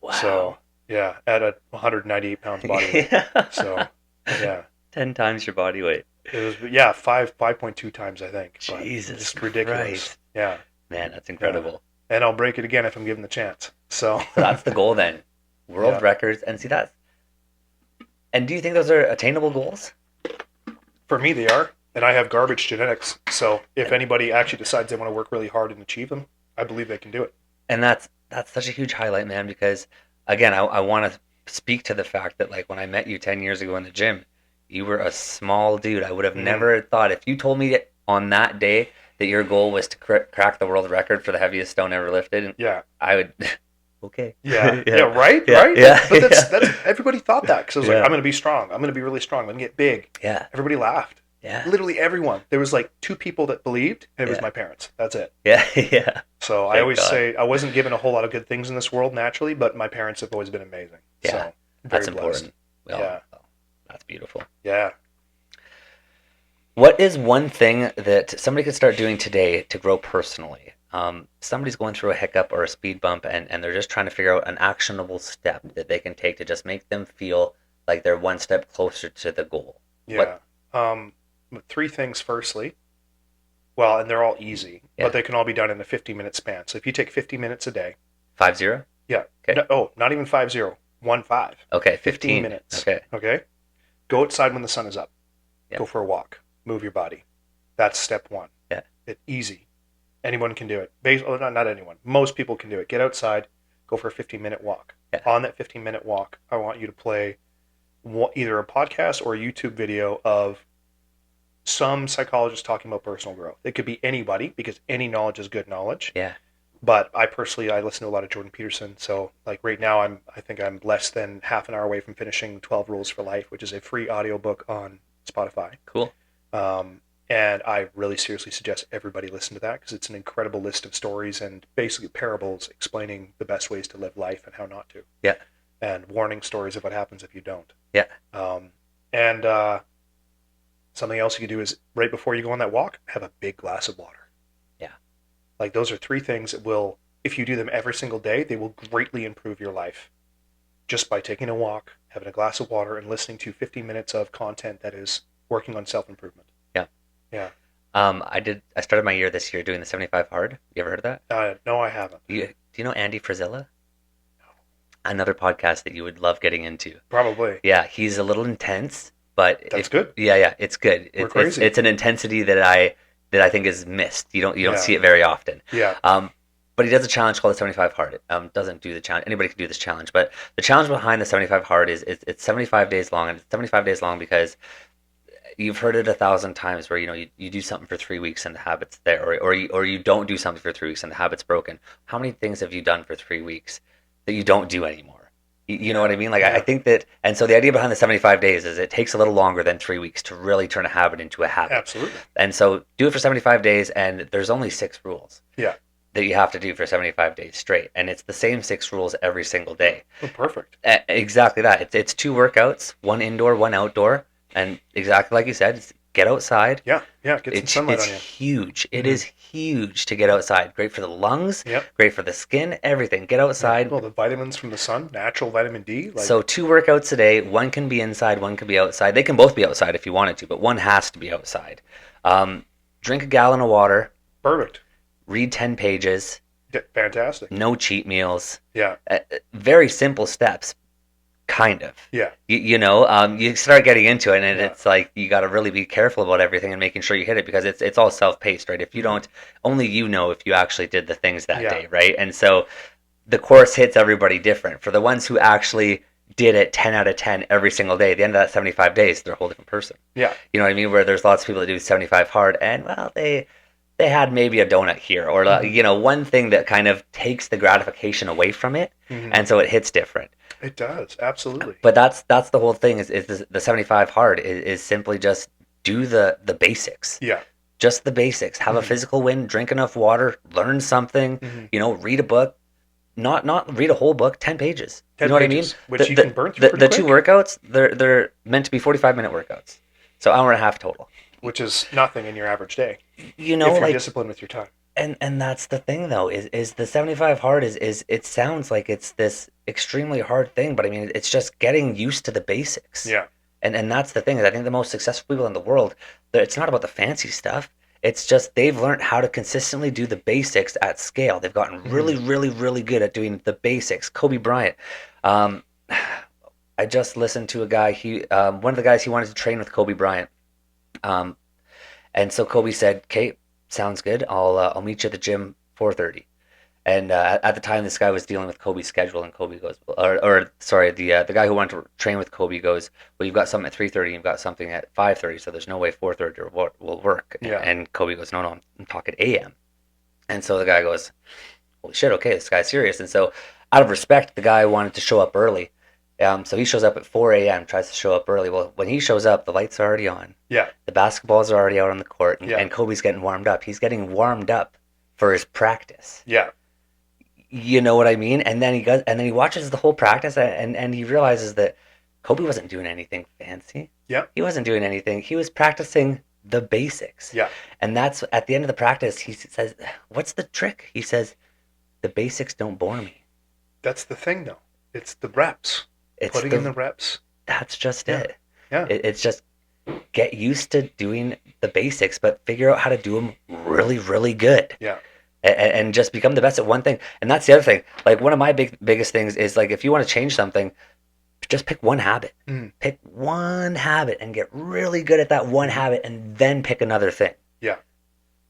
Wow. So yeah, at a 198 pounds body weight. Yeah. So yeah, 10 times your body weight. it was 5.2 times I think. But Jesus just ridiculous. Christ. Yeah, Man, that's yeah. incredible. And I'll break it again if I'm given the chance. So So that's the goal then. World yeah, records. And see that. And do you think those are attainable goals? for me they are, and I have garbage genetics. So if anybody actually decides they want to work really hard and achieve them, I believe they can do it. And that's such a huge highlight, man, because again, I want to speak to the fact that like when I met you 10 years ago in the gym, you were a small dude. I would have Hmm. never thought if you told me that on that day that your goal was to crack the world record for the heaviest stone ever lifted, Yeah. I would okay. Yeah, Yeah. yeah, right, Yeah, right. yeah, But that's yeah. everybody thought that because I was like, Yeah. I'm going to be strong. I'm going to be really strong. I'm going to get big. Yeah. Everybody laughed. Yeah. Literally everyone. There was like 2 people that believed, and it was Yeah. my parents. That's it. Yeah. Yeah. So I Thank always God. say I wasn't given a whole lot of good things in this world naturally, but my parents have always been amazing. Yeah. So very That's blessed. important. Well, Yeah. that's beautiful. Yeah. What is one thing that somebody could start doing today to grow personally? Somebody's going through a hiccup or a speed bump, and they're just trying to figure out an actionable step that they can take to just make them feel like they're one step closer to the goal. Yeah. What? 3 things firstly. Well, and they're all easy, but Yeah. they can all be done in a 50-minute span. So if you take 50 minutes a day, 50? yeah. Okay. No, oh, not even 50. 15. Okay. 15 15. minutes. Okay. Okay. Go outside when the sun is up. Yeah. Go for a walk. Move your body. That's step 1. Yeah. It's easy. Anyone can do it. Not anyone. Most people can do it. Get outside. Go for a 15-minute walk. Yeah. On that 15-minute walk, I want you to play either a podcast or a YouTube video of some psychologist talking about personal growth. It could be anybody because any knowledge is good knowledge. Yeah. But I listen to a lot of Jordan Peterson. So like right now, I think I'm less than half an hour away from finishing 12 Rules for Life, which is a free audiobook on Spotify. Cool. And I really seriously suggest everybody listen to that because it's an incredible list of stories and basically parables explaining the best ways to live life and how not to. Yeah. And warning stories of what happens if you don't. Yeah. And something else you can do is right before you go on that walk, have a big glass of water. Yeah. Like those are 3 things that will, if you do them every single day, they will greatly improve your life. Just by taking a walk, having a glass of water, and listening to 50 minutes of content that is working on self-improvement. Yeah. Yeah. I started my year this year doing the 75 hard. You ever heard of that? No, I haven't. Do you know Andy Frisella? Another podcast that you would love getting into. Probably. Yeah, he's a little intense, but That's good. Yeah, it's good. We're crazy. It's an intensity that I think is missed. You don't Yeah. see it very often. Yeah. But he does a challenge called the 75 hard. It doesn't do the challenge. Anybody can do this challenge, but the challenge behind the 75 hard is it's 75 days long, and it's 75 days long because you've heard it 1,000 times where you do something for 3 weeks and the habit's there, or you don't do something for 3 weeks and the habit's broken. How many things have you done for 3 weeks that you don't do anymore? You know what I mean? Like, Yeah. I think that, and so the idea behind the 75 days is it takes a little longer than 3 weeks to really turn a habit into a habit. Absolutely. And so do it for 75 days, and there's only 6 rules. Yeah. That you have to do for 75 days straight, and it's the same 6 rules every single day. Oh, perfect. Exactly that. It's 2 workouts, 1 indoor, 1 outdoor, and exactly like you said, it's get outside. Yeah. Get some sunlight on you. It's huge. It Mhm. is huge to get outside. Great for the lungs. Yep. Great for the skin. Everything. Get outside. Well, the vitamins from the sun, natural vitamin D. So 2 workouts a day. 1 can be inside. 1 can be outside. They can both be outside if you wanted to, but 1 has to be outside. Drink a gallon of water. Perfect. Read 10 pages. Fantastic. No cheat meals. Yeah. Very simple steps. Kind of. Yeah. You start getting into it, and Yeah. it's like you got to really be careful about everything and making sure you hit it because it's all self-paced, right? If you don't, only you know if you actually did the things that Yeah. day, right? And so the course hits everybody different. For the ones who actually did it 10 out of 10 every single day, at the end of that 75 days, they're a whole different person. Yeah. You know what I mean? Where there's lots of people that do 75 hard, and well, they had maybe a donut here, or one thing that kind of takes the gratification away from it, Mhm. and so it hits different. It does. Absolutely. But that's the whole thing is the 75 hard is simply just do the basics. Yeah. Just the basics. Have a Mhm. physical win, drink enough water, learn something, Mhm. read a book. Not read a whole book, 10 pages. 10 you know pages, what I mean? which you can burn through The pretty 2 quick. workouts, they're meant to be 45-minute workouts. So hour and a half total. Which is nothing in your average day. If you're Like, disciplined with your time. and that's the thing though is the 75 hard is it sounds like it's this extremely hard thing, but I mean it's just getting used to the basics. Yeah. And that's the thing is I think the most successful people in the world, it's not about the fancy stuff. It's just they've learned how to consistently do the basics at scale. They've gotten really, really, really good at doing the basics. Kobe Bryant. I just listened to a guy. One of the guys he wanted to train with Kobe Bryant. And so Kobe said, "Okay, sounds good. I'll meet you at the gym 4:30." And at the time, this guy was dealing with Kobe's schedule, and Kobe goes, the guy who wanted to train with Kobe goes, "Well, you've got something at 3:30, you've got something at 5:30, so there's no way 4:30 will work." Yeah. And Kobe goes, "No, I'm talking AM." And so the guy goes, "Holy shit, okay, this guy's serious." And so, out of respect, the guy wanted to show up early. So he shows up at 4 a.m., tries to show up early. Well, when he shows up, the lights are already on. Yeah. The basketballs are already out on the court, Yeah. and Kobe's getting warmed up. He's getting warmed up for his practice. Yeah. You know what I mean? And then he watches the whole practice, and he realizes that Kobe wasn't doing anything fancy. Yeah. He wasn't doing anything. He was practicing the basics. Yeah. And that's at the end of the practice, he says, "What's the trick?" He says, "The basics don't bore me." That's the thing, though. It's the reps. It's Putting in the reps. That's just Yeah. it. Yeah. It's just get used to doing the basics, but figure out how to do them really, really good. Yeah. And just become the best at one thing. And that's the other thing. Like one of my biggest things is like if you want to change something, just pick one habit. Mm. Pick one habit and get really good at that one habit, and then pick another thing. Yeah.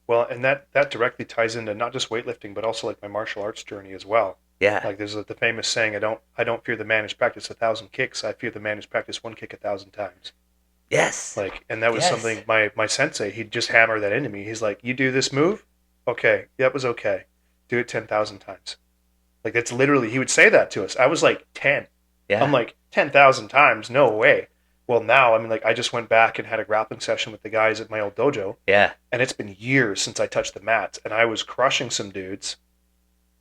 Well, and that directly ties into not just weightlifting, but also like my martial arts journey as well. Yeah. Like there's the famous saying, I don't fear the man who's practiced 1,000 kicks. I fear the man who's practiced one kick 1,000 times. Yes. Like, and that was Yes. something my sensei, he'd just hammer that into me. He's like, you do this move? Okay. That was okay. Do it 10,000 times. Like that's literally, he would say that to us. I was like 10. Yeah. I'm like 10,000 times. No way. Well, now, I mean, like I just went back and had a grappling session with the guys at my old dojo. Yeah. And it's been years since I touched the mats, and I was crushing some dudes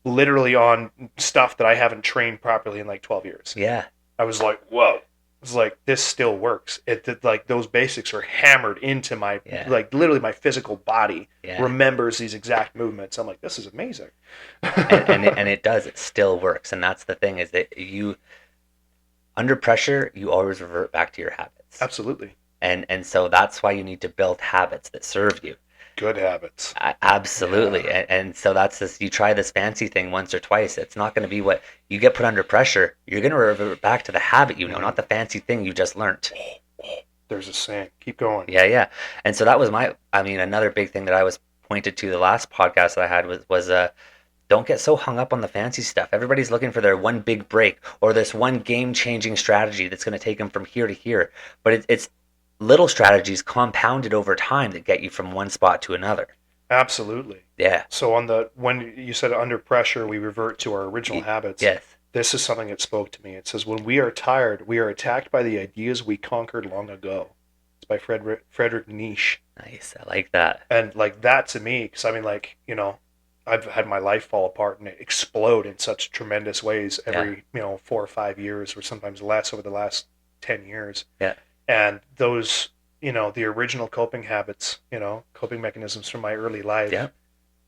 literally on stuff that I haven't trained properly in like 12 years. Yeah. I was like, whoa. It's like, this still works. Like those basics are hammered into my, like literally my physical body remembers these exact movements. I'm like, this is amazing. and it does. It still works. And that's the thing is that under pressure, you always revert back to your habits. Absolutely. And so that's why you need to build habits that serve you. Good habits. Absolutely. Yeah. And so that's this, you try this fancy thing once or twice. It's not going to be what you get put under pressure. You're going to revert back to the habit, not the fancy thing you just learned. There's a saying. Keep going. Yeah. And so that was another big thing that I was pointed to the last podcast that I had was don't get so hung up on the fancy stuff. Everybody's looking for their one big break or this one game-changing strategy that's going to take them from here to here. But it's little strategies compounded over time that get you from one spot to another. Absolutely. Yeah. So when you said under pressure, we revert to our original habits. Yes. This is something that spoke to me. It says, when we are tired, we are attacked by the ideas we conquered long ago. It's by Friedrich Nietzsche. Nice. I like that. And like that to me, because I mean, like, I've had my life fall apart and explode in such tremendous ways every, 4 or 5 years, or sometimes less over the last 10 years. Yeah. And those, the original coping habits, coping mechanisms from my early life,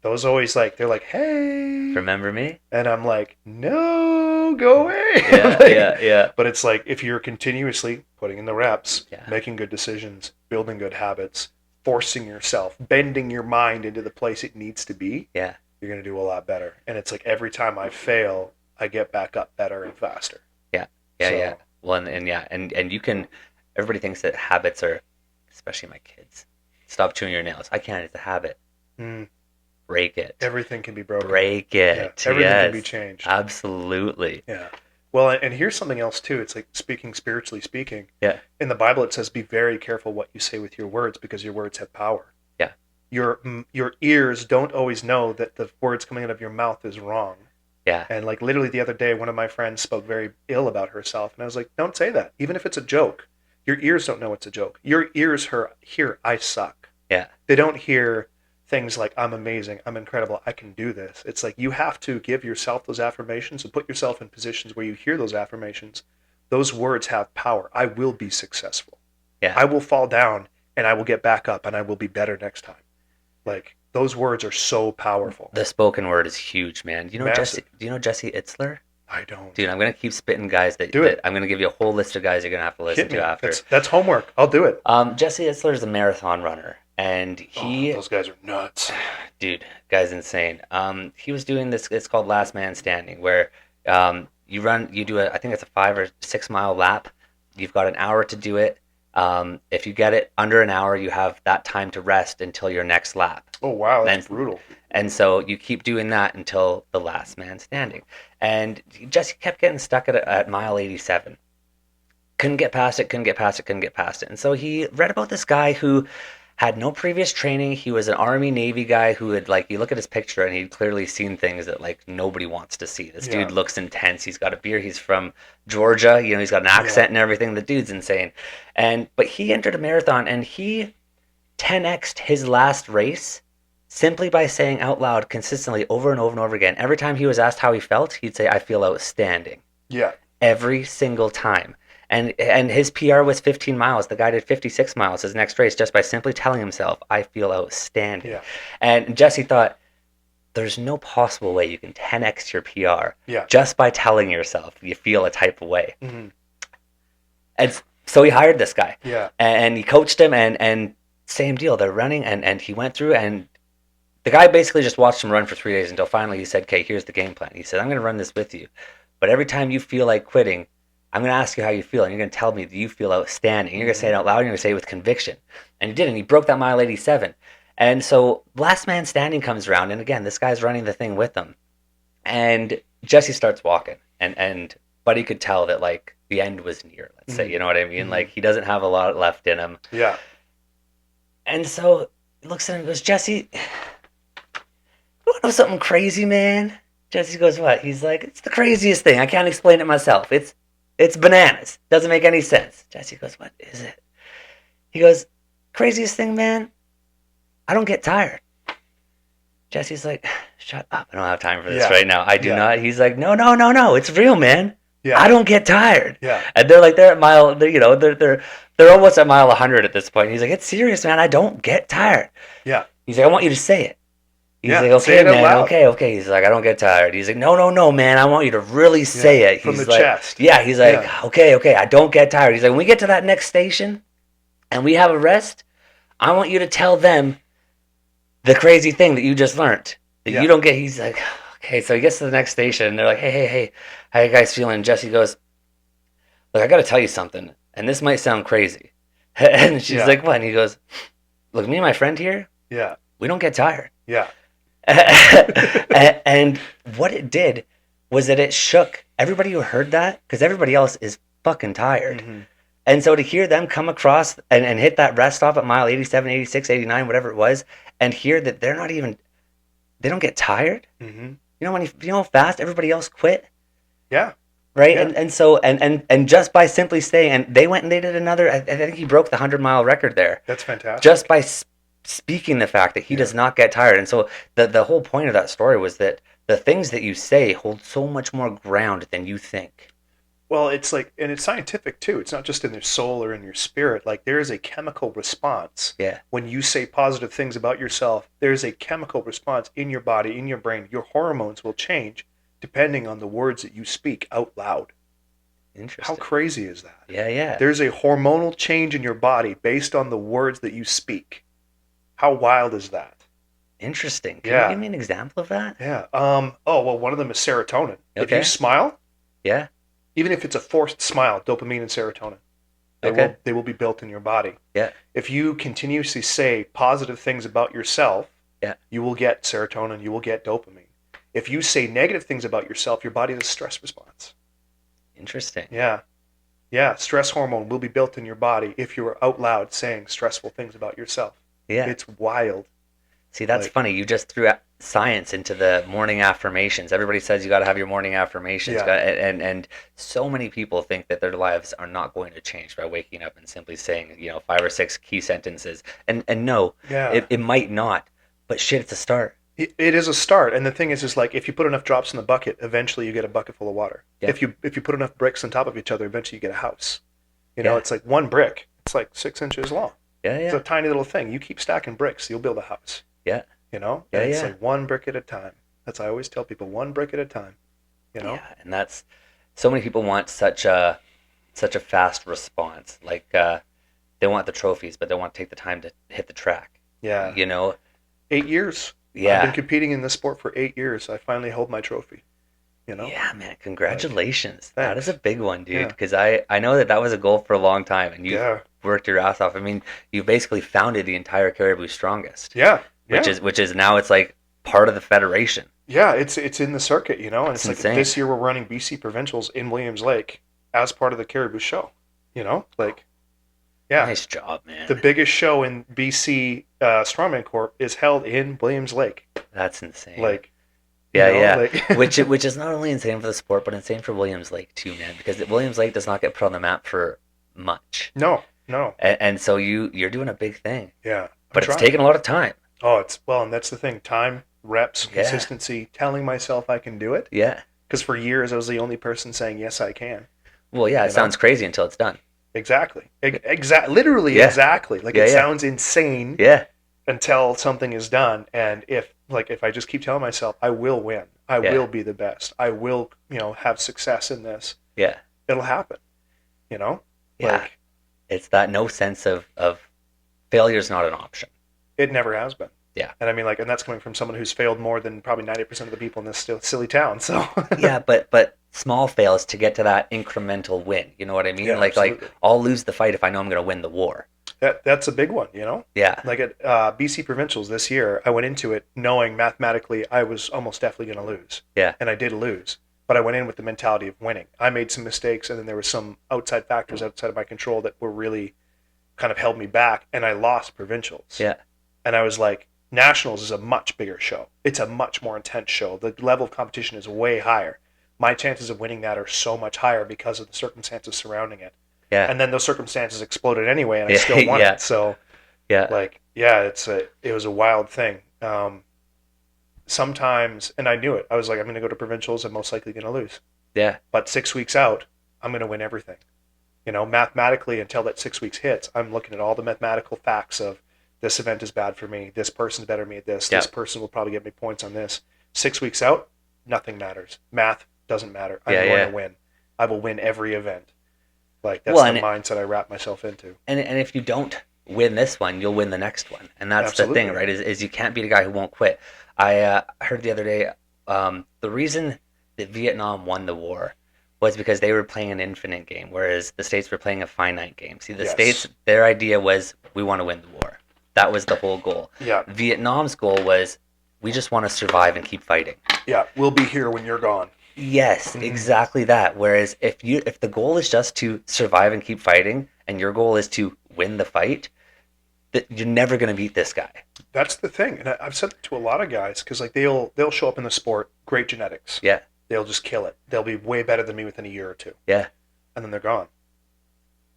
those always they're like, hey. Remember me? And I'm like, no, go away. Yeah. But it's like, if you're continuously putting in the reps, Yeah. making good decisions, building good habits, forcing yourself, bending your mind into the place it needs to be, yeah, you're going to do a lot better. And it's like every time I fail, I get back up better and faster. Yeah. Well, and you can, everybody thinks that habits are, especially my kids, stop chewing your nails. I can't, it's a habit. Break it. Everything can be broken. Break it. Yeah. Everything can be changed. Absolutely. Yeah. Well, and here's something else too. It's like spiritually speaking. Yeah. In the Bible, it says, be very careful what you say with your words, because your words have power. Yeah. Your ears don't always know that the words coming out of your mouth is wrong. Yeah. And like literally the other day, one of my friends spoke very ill about herself. And I was like, don't say that. Even if it's a joke, your ears don't know it's a joke. Your ears hear, I suck. Yeah. They don't hear things like, I'm amazing, I'm incredible, I can do this. It's like you have to give yourself those affirmations and put yourself in positions where you hear those affirmations. Those words have power. I will be successful. Yeah. I will fall down and I will get back up and I will be better next time. Like, those words are so powerful. The spoken word is huge, man. Do you know Massive. Jesse Itzler? I don't. Dude, I'm going to keep spitting guys that I'm going to give you a whole list of guys you're going to have to listen to after. That's homework. I'll do it. Jesse Itzler is a marathon runner. And those guys are nuts. Dude, guy's insane. He was doing this, it's called Last Man Standing, where you do I think it's a 5 or 6 mile lap. You've got an hour to do it. If you get it under an hour, you have that time to rest until your next lap. Oh, wow, that's brutal. And so you keep doing that until the last man standing. And Jesse kept getting stuck at mile 87. Couldn't get past it. And so he read about this guy who had no previous training. He was an Army Navy guy who had, like, you look at his picture and he'd clearly seen things that, like, nobody wants to see. This Yeah. dude looks intense. He's got a beard. He's from Georgia. You know, he's got an accent and everything. The dude's insane. But he entered a marathon and he 10x'd his last race simply by saying out loud consistently over and over and over again. Every time he was asked how he felt, he'd say, "I feel outstanding." Yeah. Every single time. And his PR was 15 miles. The guy did 56 miles his next race just by simply telling himself, "I feel outstanding." Yeah. And Jesse thought, there's no possible way you can 10x your PR Yeah. just by telling yourself you feel a type of way. Mm-hmm. And so he hired this guy. Yeah. And he coached him, and same deal. They're running, and he went through, and the guy basically just watched him run for 3 days until finally he said, "Okay, here's the game plan." He said, "I'm going to run this with you. But every time you feel like quitting, I'm going to ask you how you feel, and you're going to tell me that you feel outstanding. You're going to say it out loud, and you're going to say it with conviction." And he did, and he broke that mile 87. And so last man standing comes around, and again, this guy's running the thing with him. And Jesse starts walking, and Buddy could tell that, like, the end was near, let's say, you know what I mean? Like, he doesn't have a lot left in him. Yeah. And so he looks at him and goes, "Jesse, you want to know something crazy, man?" Jesse goes, "What?" He's like, "It's the craziest thing. I can't explain it myself. It's bananas. Doesn't make any sense." Jesse goes, "What is it?" He goes, "Craziest thing, man, I don't get tired." Jesse's like, "Shut up. I don't have time for this right now. I do not." He's like, No. It's real, man. Yeah. I don't get tired." Yeah. And they're like, they're at mile, they're almost at mile 100 at this point. He's like, "It's serious, man. I don't get tired." Yeah. He's like, "I want you to say it." He's like, "Okay, man, okay. He's like, "I don't get tired." He's like, no, man. I want you to really say it." From He's the like, chest. Yeah, he's like, okay. I don't get tired. He's like, "When we get to that next station and we have a rest, I want you to tell them the crazy thing that you just learned. That you don't get." He's like, "Okay." So he gets to the next station and they're like, hey, how you guys feeling? Jesse goes, "Look, I got to tell you something. And this might sound crazy." And she's like, "What?" And he goes, "Look, me and my friend here, we don't get tired." Yeah. And what it did was that it shook everybody who heard that, because everybody else is fucking tired. Mm-hmm. And so to hear them come across and hit that rest stop at mile 87, 86, 89, whatever it was, and hear that they don't get tired. Mm-hmm. You know how fast everybody else quit? Yeah. Right? Yeah. And so just by simply saying, and they went and they did another, I think he broke the 100-mile record there. That's fantastic. Just by speaking the fact that he does not get tired. And so the whole point of that story was that the things that you say hold so much more ground than you think. Well, it's like, and it's scientific too. It's not just in your soul or in your spirit. Like, there is a chemical response. Yeah. When you say positive things about yourself, there's a chemical response in your body, in your brain. Your hormones will change depending on the words that you speak out loud. Interesting. How crazy is that? Yeah. There's a hormonal change in your body based on the words that you speak. How wild is that? Interesting. Can you give me an example of that? Yeah. One of them is serotonin. Okay. If you smile, even if it's a forced smile, dopamine and serotonin, they will be built in your body. Yeah. If you continuously say positive things about yourself, you will get serotonin, you will get dopamine. If you say negative things about yourself, your body has a stress response. Interesting. Yeah. Yeah. Stress hormone will be built in your body if you are out loud saying stressful things about yourself. Yeah. It's wild. See, that's funny. You just threw science into the morning affirmations. Everybody says you got to have your morning affirmations. Yeah. And so many people think that their lives are not going to change by waking up and simply saying, 5 or 6 key sentences. And no, it might not. But shit, it's a start. It is a start. And the thing is like, if you put enough drops in the bucket, eventually you get a bucket full of water. Yeah. If you put enough bricks on top of each other, eventually you get a house. It's like one brick. It's like 6 inches long. Yeah. It's a tiny little thing. You keep stacking bricks, you'll build a house. Yeah. It's like one brick at a time. That's, I always tell people, one brick at a time. Yeah, and that's, so many people want such a fast response. Like, they want the trophies, but they want to take the time to hit the track. Yeah. 8 years. Yeah. I've been competing in this sport for 8 years. I finally hold my trophy. Yeah, man. Congratulations. That is a big one, dude. Because I know that was a goal for a long time, and you worked your ass off. I mean, you basically founded the entire Caribou Strongest. Yeah. Which is now, it's like part of the federation. Yeah, it's in the circuit, and it's like insane. This year we're running BC Provincials in Williams Lake as part of the Caribou Show. Yeah. Nice job, The man. biggest show in BC, Strongman Corp, is held in Williams Lake. That's insane. Like, Yeah, yeah. like Which is not only insane for the sport, but insane for Williams Lake too, man. Because Williams Lake does not get put on the map for much, no, no, and so you're doing a big thing, yeah, I'm but it's trying. taking a lot of time. Oh, it's well, and that's the thing: time, reps, Yeah, consistency, telling myself I can do it. yeah. Because for years I was the only person saying yes, I can. Well, yeah. It You know, sounds crazy until it's done. exactly, literally Yeah, exactly. Like yeah, it yeah, sounds insane yeah, until something is done, and if I just keep telling myself I will win, I yeah, will be the best, I will have success in this, yeah, it'll happen. You know, yeah. like It's that no sense of failure is not an option. it never has been. Yeah. And I mean, like, and that's coming from someone who's failed more than probably 90% of the people in this still silly town. So, Yeah, but small fails to get to that incremental win. You know what I mean? yeah, Like absolutely. I'll lose the fight if I know I'm going to win the war. That's a big one, you know? Yeah, Like at BC Provincials this year, I went into it knowing mathematically I was almost definitely going to lose. yeah, And I did lose. But I went in with the mentality of winning. I made some mistakes, and then there were some outside factors outside of my control that were really kind of held me back, and I lost Provincials. yeah, And I was like, Nationals is a much bigger show. It's a much more intense show. The level of competition is way higher. My chances of winning that are so much higher because of the circumstances surrounding it. yeah, And then those circumstances exploded anyway, and I yeah, still won yeah, it. So, yeah, like, yeah, it was a wild thing. Sometimes, and I knew it. I was like, I'm going to go to provincials. I'm most likely going to lose. yeah, But 6 weeks out, I'm going to win everything. Mathematically, until that 6 weeks hits, I'm looking at all the mathematical facts of this event is bad for me. This person's better than me at this. yeah, This person will probably get me points on this. 6 weeks out, nothing matters. Math doesn't matter. I'm yeah, going yeah. to win. I will win every event. Like that's Well, the mindset I wrap myself into. and if you don't win this one, you'll win the next one, and that's the thing, Absolutely. right? Is you can't beat a guy who won't quit. I heard the other day the reason that Vietnam won the war was because they were playing an infinite game, whereas the states were playing a finite game. See, the states, Yes. their idea was we want to win the war. That was the whole goal. Yeah. Vietnam's goal was we just want to survive and keep fighting. Yeah. We'll be here when you're gone. Yes, Mm-hmm. exactly that. Whereas if the goal is just to survive and keep fighting, and your goal is to win the fight, that you're never going to beat this guy. That's the thing, and I've said that to a lot of guys because like they'll show up in the sport, great genetics. Yeah, They'll just kill it. They'll be way better than me within a year or two, yeah, and then they're gone.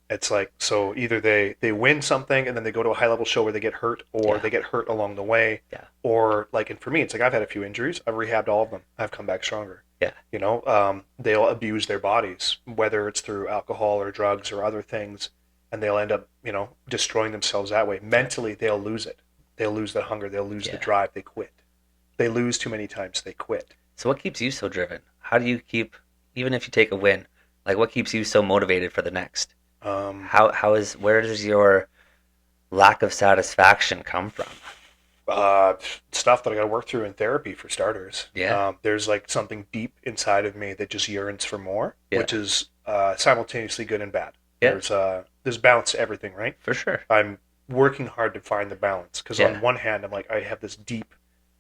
It's like so either they win something and then they go to a high level show where they get hurt, or yeah, they get hurt along the way, yeah, or like and for me it's like I've had a few injuries. I've rehabbed all of them. I've come back stronger. yeah, They'll abuse their bodies, whether it's through alcohol or drugs or other things, and they'll end up destroying themselves that way. Mentally, they'll lose it. They'll lose the hunger. They'll lose the yeah. drive. They quit. They lose too many times. They quit. So what keeps you so driven? How do you keep, even if you take a win, like what keeps you so motivated for the next? Um, Where does your lack of satisfaction come from? uh, Stuff that I got to work through in therapy for starters. Yeah, There's like something deep inside of me that just yearns for more, yeah, which is simultaneously good and bad. yeah, There's balance to everything, right? for sure. I'm working hard to find the balance because Yeah, on one hand, I'm like I have this deep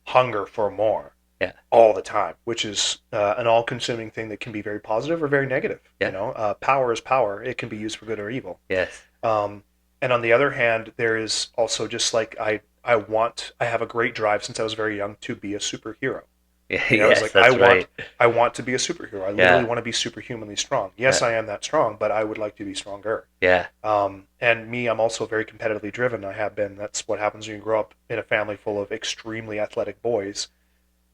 hunger for more yeah, all the time, which is an all-consuming thing that can be very positive or very negative. yeah, Power is power; it can be used for good or evil. yes, Um, and on the other hand, there is also just like I have a great drive since I was very young to be a superhero. yeah, It's yes, like that's right. I want to be a superhero. I literally Yeah, want to be superhumanly strong. Yes, yeah, I am that strong, but I would like to be stronger. yeah, And me, I'm also very competitively driven. I have been. That's what happens when you grow up in a family full of extremely athletic boys,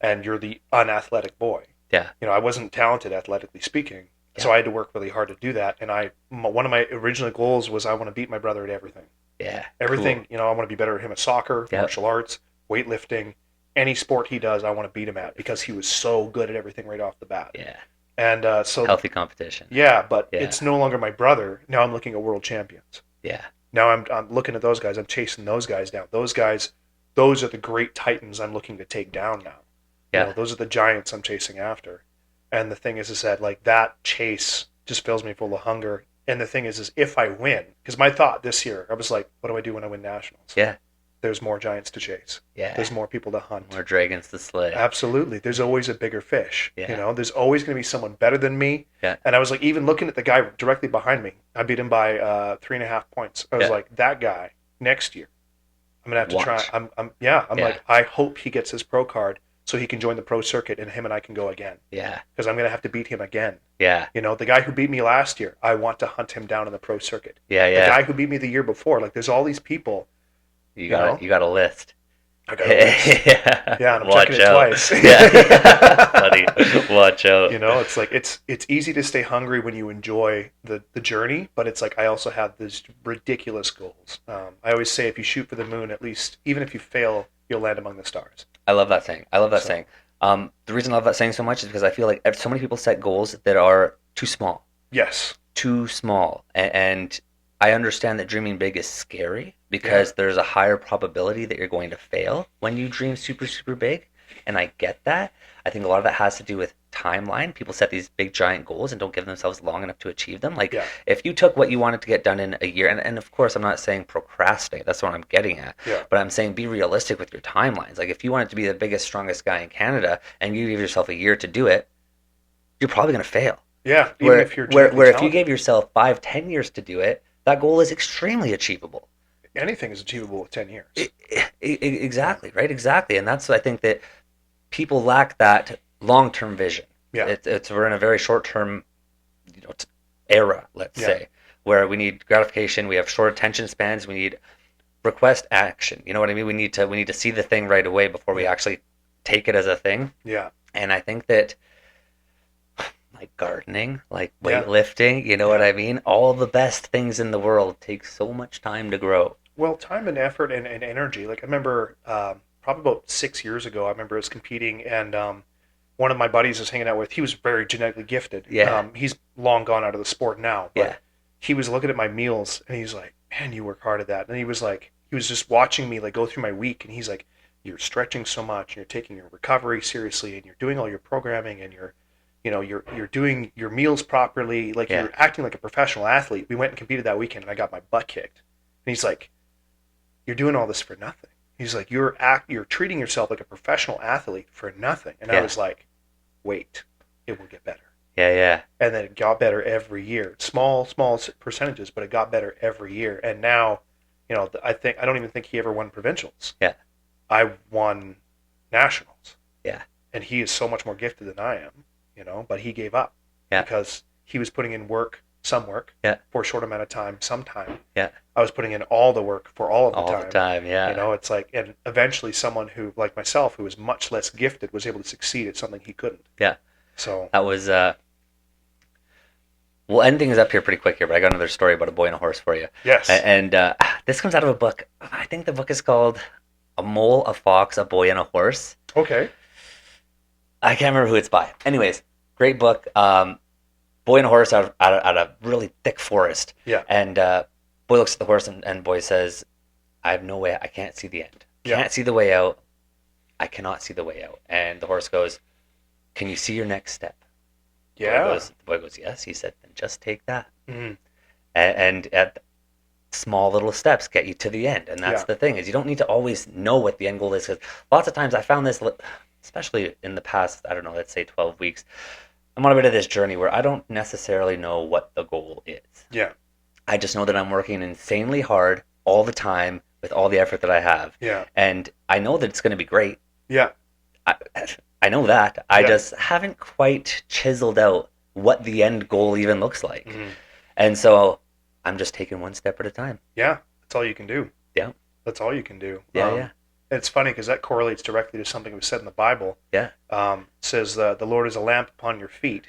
and you're the unathletic boy. yeah, I wasn't talented athletically speaking, so yeah, I had to work really hard to do that. And one of my original goals was I want to beat my brother at everything. yeah. Cool. Everything, I want to be better at him at soccer, Yep. martial arts, weightlifting, any sport he does. I want to beat him at because he was so good at everything right off the bat. Yeah. And so Healthy competition. yeah, but Yeah. it's no longer my brother. Now I'm looking at world champions. Yeah. Now I'm looking at those guys. I'm chasing those guys down. Those guys, those are the great titans I'm looking to take down now. Yeah. Those are the giants I'm chasing after. And the thing is that like that chase just fills me full of hunger. And the thing is if I win, because my thought this year, I was like, what do I do when I win nationals? Yeah. there's more giants to chase. Yeah. There's more people to hunt. More dragons to slay. Absolutely. There's always a bigger fish. Yeah. You know, there's always going to be someone better than me. Yeah. And I was like, even looking at the guy directly behind me, I beat him by 3.5 points. I was like, that guy next year, I'm gonna have to try. I'm like, I hope he gets his pro card so he can join the pro circuit and him and I can go again. Yeah. Because I'm gonna have to beat him again. Yeah. You know, the guy who beat me last year, I want to hunt him down in the pro circuit. Yeah. The guy who beat me the year before, like, there's all these people. You got a list. I got a list. Yeah, and I'm checking it twice. Buddy, watch out. You know, it's like it's easy to stay hungry when you enjoy the journey, but it's like I also have these ridiculous goals. I always say if you shoot for the moon, at least even if you fail, you'll land among the stars. I love that saying. saying. The reason I love that saying so much is because I feel like so many people set goals that are too small. Yes. Too small, and I understand that dreaming big is scary because there's a higher probability that you're going to fail when you dream super, super big. And I get that. I think a lot of that has to do with timeline. People set these big, giant goals and don't give themselves long enough to achieve them. Like, if you took what you wanted to get done in a year, and of course, I'm not saying procrastinate. That's what I'm getting at. Yeah. But I'm saying be realistic with your timelines. Like, if you wanted to be the biggest, strongest guy in Canada and you give yourself a year to do it, you're probably going to fail. Yeah, even if you're where if you gave yourself 5-10 years to do it, that goal is extremely achievable. Anything is achievable with 10 years. Exactly, right? Exactly. And that's, I think, that people lack that long-term vision. Yeah. We're in a very short-term era, let's say, where we need gratification, we have short attention spans, we need request action. You know what I mean? We need to see the thing right away before we actually take it as a thing. Yeah. And I think that like gardening, like weightlifting, you know what I mean? All the best things in the world take so much time to grow. Well, time and effort and energy. Like I remember probably about 6 years ago, I remember I was competing and one of my buddies I was hanging out with, he was very genetically gifted. Yeah. He's long gone out of the sport now. But he was looking at my meals and he's like, man, you work hard at that. And he was just watching me like go through my week and he's like, you're stretching so much and you're taking your recovery seriously and you're doing all your programming and you're doing your meals properly, like you're acting like a professional athlete. We went and competed that weekend and I got my butt kicked. And he's like, you're doing all this for nothing. He's like, you're treating yourself like a professional athlete for nothing. And I was like, wait, it will get better. Yeah. And then it got better every year. Small percentages, but it got better every year. And now, I don't even think he ever won provincials. Yeah. I won nationals. Yeah. And he is so much more gifted than I am, but he gave up. Yeah. Because he was putting in some work for a short amount of time, sometime. Yeah. I was putting in all the work for all of the time. All the time, yeah. It's like, and eventually someone who, like myself, who was much less gifted, was able to succeed at something he couldn't. Yeah. So. That was, we'll end things up here pretty quick here, but I got another story about a boy and a horse for you. Yes. And this comes out of a book. I think the book is called A Mole, a Fox, a Boy, and a Horse. Okay. I can't remember who it's by. Anyways, great book. Boy and a horse out of a really thick forest. Yeah. And boy looks at the horse and boy says, I have no way. I can't see the end. Can't see the way out. I cannot see the way out. And the horse goes, can you see your next step? Yeah. The boy goes, yes. He said, then just take that. Mm-hmm. And at small little steps get you to the end. And that's the thing, is you don't need to always know what the end goal is. Because lots of times I found this, especially in the past, I don't know, let's say 12 weeks, I'm on a bit of this journey where I don't necessarily know what the goal is. Yeah. I just know that I'm working insanely hard all the time with all the effort that I have. Yeah. And I know that it's going to be great. Yeah. I know that. I just haven't quite chiseled out what the end goal even looks like. Mm-hmm. And so I'm just taking one step at a time. Yeah. That's all you can do. Yeah. That's all you can do. Yeah. It's funny because that correlates directly to something that was said in the Bible. Yeah. It says the Lord is a lamp upon your feet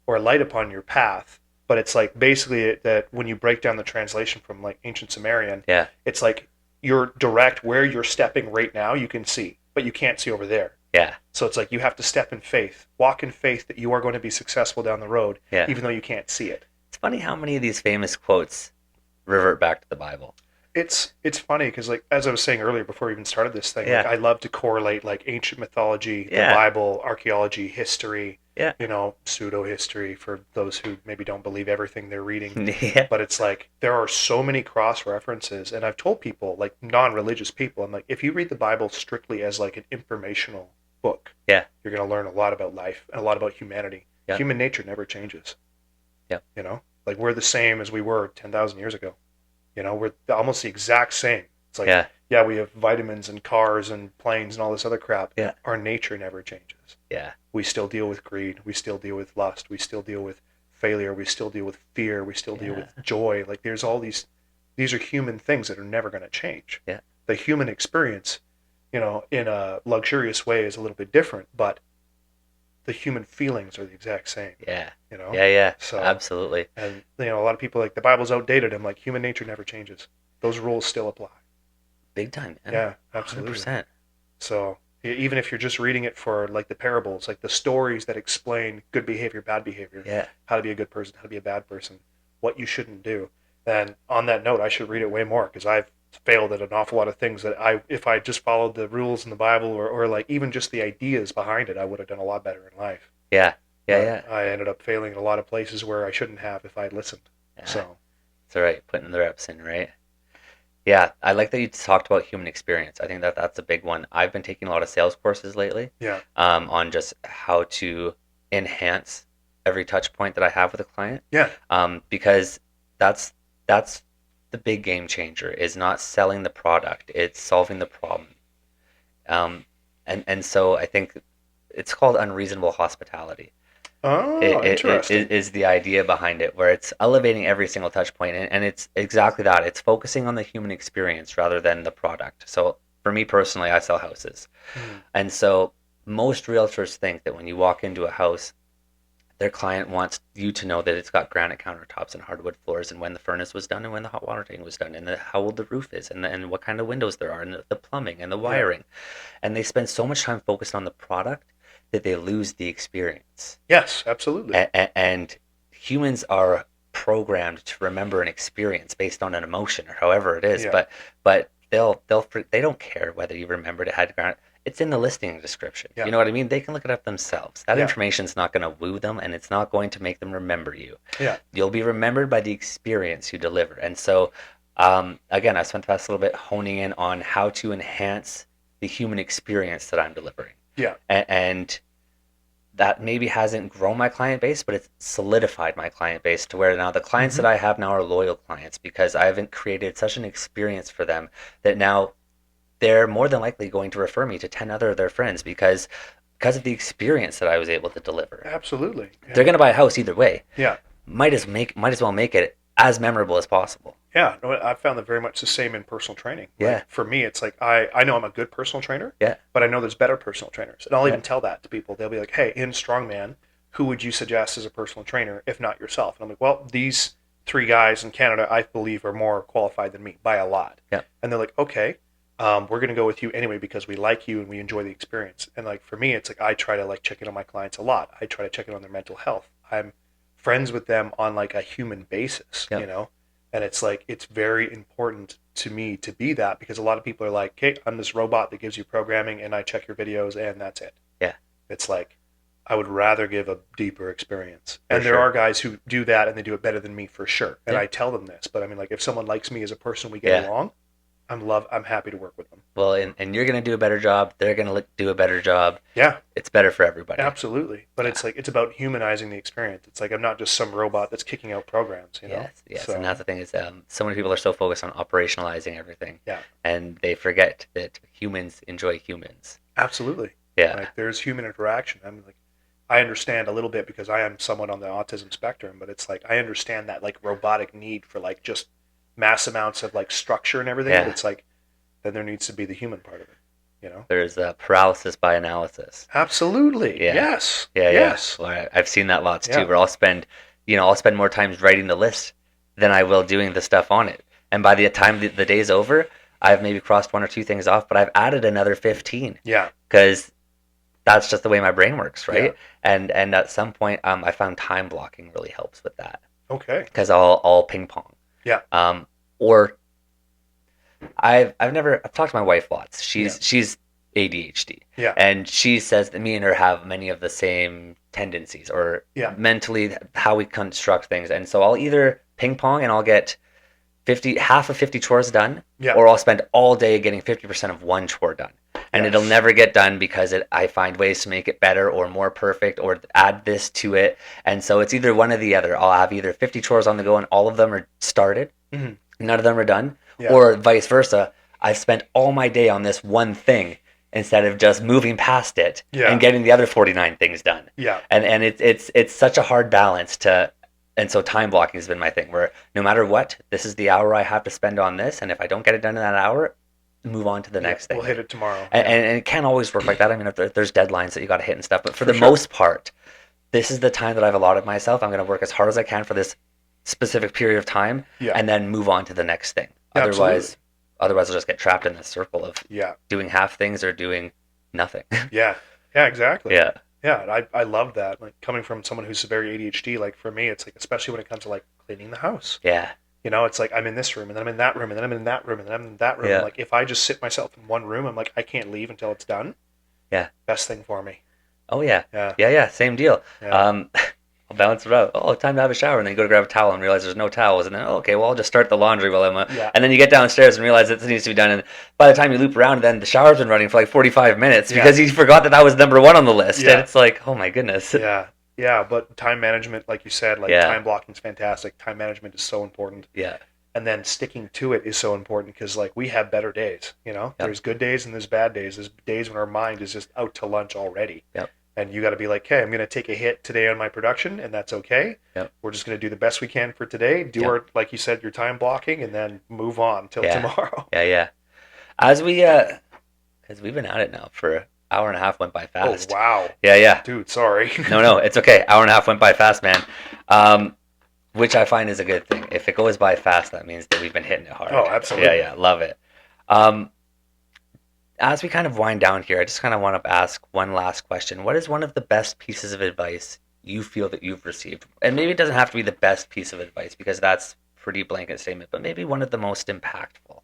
or a light upon your path. But it's like basically that when you break down the translation from like ancient Sumerian, it's like you're direct where you're stepping right now, you can see, but you can't see over there. Yeah. So it's like you have to step in faith, walk in faith that you are going to be successful down the road, even though you can't see it. It's funny how many of these famous quotes revert back to the Bible. It's funny because like as I was saying earlier before we even started this thing, like Yeah. I love to correlate like ancient mythology, the Yeah. Bible, archaeology, history, Yeah. pseudo history for those who maybe don't believe everything they're reading. Yeah. But it's like there are so many cross references, and I've told people like non-religious people, I'm like, if you read the Bible strictly as like an informational book, Yeah. you're going to learn a lot about life and a lot about humanity. Yeah. Human nature never changes. Yeah. Like we're the same as we were 10,000 years ago. We're almost the exact same. It's like, Yeah. yeah, we have vitamins and cars and planes and all this other crap. Yeah. Our nature never changes. Yeah. We still deal with greed. We still deal with lust. We still deal with failure. We still deal with fear. We still deal Yeah. with joy. Like there's all these are human things that are never going to change. Yeah. The human experience, in a luxurious way is a little bit different, but the human feelings are the exact same. Yeah. You know? Yeah. Yeah. So, Absolutely. and a lot of people like the Bible's outdated. I'm like, human nature never changes. Those rules still apply. Big time, man. Yeah, absolutely. 100%. So even if you're just reading it for like the parables, like the stories that explain good behavior, bad behavior, Yeah. how to be a good person, how to be a bad person, what you shouldn't do, then on that note, I should read it way more because I've failed at an awful lot of things that if I just followed the rules in the Bible or like even just the ideas behind it, I would have done a lot better in life. Yeah. Yeah. But Yeah. I ended up failing in a lot of places where I shouldn't have if I had listened. Yeah. So That's right. Putting the reps in, right? Yeah. I like that you talked about human experience. I think that that's a big one. I've been taking a lot of sales courses lately, yeah, on just how to enhance every touch point that I have with a client. yeah, Because that's the big game changer is not selling the product, it's solving the problem. And so I think it's called unreasonable hospitality. oh, It interesting. is the idea behind it, where it's elevating every single touch point, and it's exactly that. It's focusing on the human experience rather than the product. So for me personally, I sell houses, Mm, and so most realtors think that when you walk into a house, their client wants you to know that it's got granite countertops and hardwood floors, and when the furnace was done, and when the hot water tank was done, and how old the roof is, and what kind of windows there are, and the plumbing and the yeah, wiring. And they spend so much time focused on the product that they lose the experience. yes, absolutely. And humans are programmed to remember an experience based on an emotion or however it is. Yeah, But they don't care whether you remembered it had granite. It's in the listing description. yeah, You know what I mean? They can look it up themselves. That yeah, information's not going to woo them, and it's not going to make them remember you. yeah. You'll be remembered by the experience you deliver. And so, again, I spent the past little bit honing in on how to enhance the human experience that I'm delivering. Yeah. And that maybe hasn't grown my client base, but it's solidified my client base to where now the clients Mm-hmm. that I have now are loyal clients because I haven't created such an experience for them that now they're more than likely going to refer me to 10 other of their friends because of the experience that I was able to deliver. Absolutely. They're Yeah. going to buy a house either way. Yeah. Might as well make it as memorable as possible. Yeah. No, I found that very much the same in personal training. Yeah. Like for me, it's like I know I'm a good personal trainer, Yeah. but I know there's better personal trainers. And I'll Yeah. even tell that to people. They'll be like, hey, in Strongman, who would you suggest as a personal trainer if not yourself? And I'm like, well, these three guys in Canada, I believe, are more qualified than me by a lot. Yeah. And they're like, okay, we're going to go with you anyway because we like you and we enjoy the experience. And like for me, it's like I try to like check in on my clients a lot. I try to check in on their mental health. I'm friends with them on like a human basis, Yeah. And it's like it's very important to me to be that because a lot of people are like, okay, I'm this robot that gives you programming and I check your videos and that's it. Yeah. It's like I would rather give a deeper experience. For And there sure. are guys who do that and they do it better than me for sure. And Yeah. I tell them this, but I mean like if someone likes me as a person, we get Yeah. along, I'm happy to work with them. Well, and you're going to do a better job. They're going to do a better job. Yeah, It's better for everybody. absolutely. But it's like it's about humanizing the experience. It's like I'm not just some robot that's kicking out programs, Yes, yes, So, and that's the thing is, so many people are so focused on operationalizing everything, yeah, and they forget that humans enjoy humans. absolutely. Yeah, Like there's human interaction. I'm like I understand a little bit because I am somewhat on the autism spectrum, but it's like I understand that like robotic need for like just mass amounts of like structure and everything. Yeah. But it's like then there needs to be the human part of it. there's paralysis by analysis. Absolutely. Yeah. Yes. Yeah, Yes. yeah. Well, I've seen that lots too. Yeah. Where I'll spend more time writing the list than I will doing the stuff on it. And by the time the day's over, I've maybe crossed one or two things off, but I've added another 15 Yeah. because that's just the way my brain works, right? Yeah. And at some point, I found time blocking really helps with that Okay. because I'll ping pong. Yeah. Or I've talked to my wife lots. Yeah. She's ADHD, Yeah. and she says that me and her have many of the same tendencies, or Yeah. mentally how we construct things. And so I'll either ping pong and I'll get 50 half of 50 chores done, Yeah. or I'll spend all day getting 50% of one chore done. And Yes. it'll never get done because I find ways to make it better or more perfect or add this to it. And so it's either one or the other. I'll have either 50 chores on the go and all of them are started, Mhm. none of them are done, Yeah. or vice versa. I've spent all my day on this one thing instead of just moving past it Yeah. and getting the other 49 things done. Yeah. And it's such a hard balance to. And so time blocking has been my thing, where no matter what, this is the hour I have to spend on this, and if I don't get it done in that hour, move on to the next thing. We'll hit it tomorrow. And it can't always work like that. I mean, if there's deadlines that you got to hit and stuff, but for the sure. most part, this is the time that I've allotted myself. I'm going to work as hard as I can for this specific period of time, Yeah. and then move on to the next thing. Absolutely. Otherwise, I'll just get trapped in this circle of Yeah. doing half things or doing nothing. Yeah. Yeah. Exactly. Yeah. Yeah, and I love that. Like coming from someone who's very ADHD, like for me, it's like especially when it comes to like cleaning the house. Yeah. You know, it's like I'm in this room and then I'm in that room and then I'm in that room and then I'm in that room. Yeah. Like if I just sit myself in one room, I'm like I can't leave until it's done. Yeah. Best thing for me. Oh yeah. Yeah. Yeah. Same deal. Yeah. I'll balance it out. Oh, time to have a shower, and then you go to grab a towel and realize there's no towels, and then okay, well I'll just start the laundry while Yeah. and then you get downstairs and realize that this needs to be done, and by the time you loop around, then the shower's been running for like 45 minutes because you forgot that was number one on the list, Yeah. and it's like, oh my goodness. Yeah. Yeah, but time management, like you said, like Yeah. time blocking is fantastic. Time management is so important. Yeah. And then sticking to it is so important because like we have better days, you know? Yep. There's good days and there's bad days. There's days when our mind is just out to lunch already. Yep. And you got to be like, hey, I'm going to take a hit today on my production, and that's okay. Yep. We're just going to do the best we can for today. Do our, like you said, your time blocking, and then move on till tomorrow. Yeah. As because we've been at it now for an hour and a half, went by fast. Oh wow. Yeah. Dude, sorry. No, it's okay. Hour and a half went by fast, man. Which I find is a good thing. If it goes by fast, that means that we've been hitting it hard. Oh, absolutely. Yeah, love it. As we kind of wind down here, I just kind of want to ask one last question. What is one of the best pieces of advice you feel that you've received? And maybe it doesn't have to be the best piece of advice because that's a pretty blanket statement, but maybe one of the most impactful.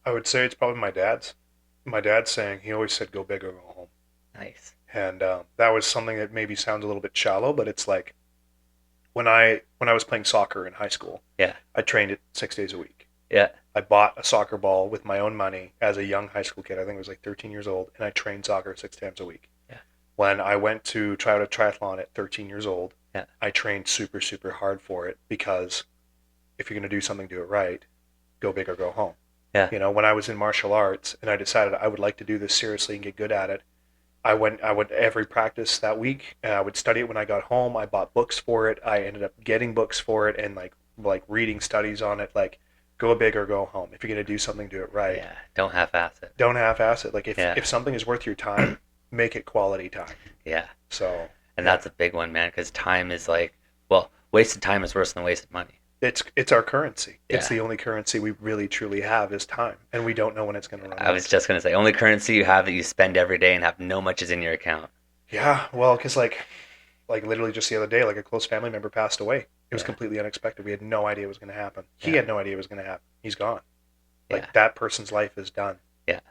I would say it's probably my dad's. My dad's saying, he always said, go big or go home. Nice. And that was something that maybe sounds a little bit shallow, but it's like when I was playing soccer in high school, Yeah. I trained it 6 days a week. Yeah. I bought a soccer ball with my own money as a young high school kid. I think I was like 13 years old, and I trained soccer 6 times a week. Yeah. When I went to try out a triathlon at 13 years old, Yeah. I trained super, super hard for it because if you're going to do something, do it right. Go big or go home. Yeah. You know, when I was in martial arts and I decided I would like to do this seriously and get good at it, I went every practice that week, and I would study it when I got home. I bought books for it. I ended up getting books for it and like reading studies on it. Like, go big or go home. If you're going to do something, do it right. Yeah. Don't half-ass it. Don't half-ass it. Like Yeah. if something is worth your time, make it quality time. Yeah. So, And that's a big one, man, because time is like, well, wasted time is worse than wasted money. it's our currency. Yeah. It's the only currency we really truly have is time, and we don't know when it's going to run I was out. just going to say, only currency you have that you spend every day and have no much is in your account. Yeah, well, because like literally just the other day, like a close family member passed away. It was Yeah. completely unexpected. We had no idea it was going to happen. He Yeah. had no idea it was going to happen. He's gone. Like Yeah. that person's life is done. Yeah.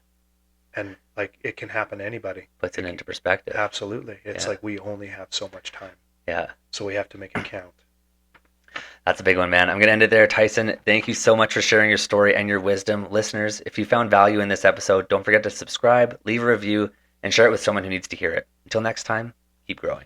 And like it can happen to anybody. Puts it into perspective. Absolutely. It's Yeah. like we only have so much time. Yeah. So we have to make it count. That's a big one, man. I'm going to end it there. Tyson, thank you so much for sharing your story and your wisdom. Listeners, if you found value in this episode, don't forget to subscribe, leave a review, and share it with someone who needs to hear it. Until next time, keep growing.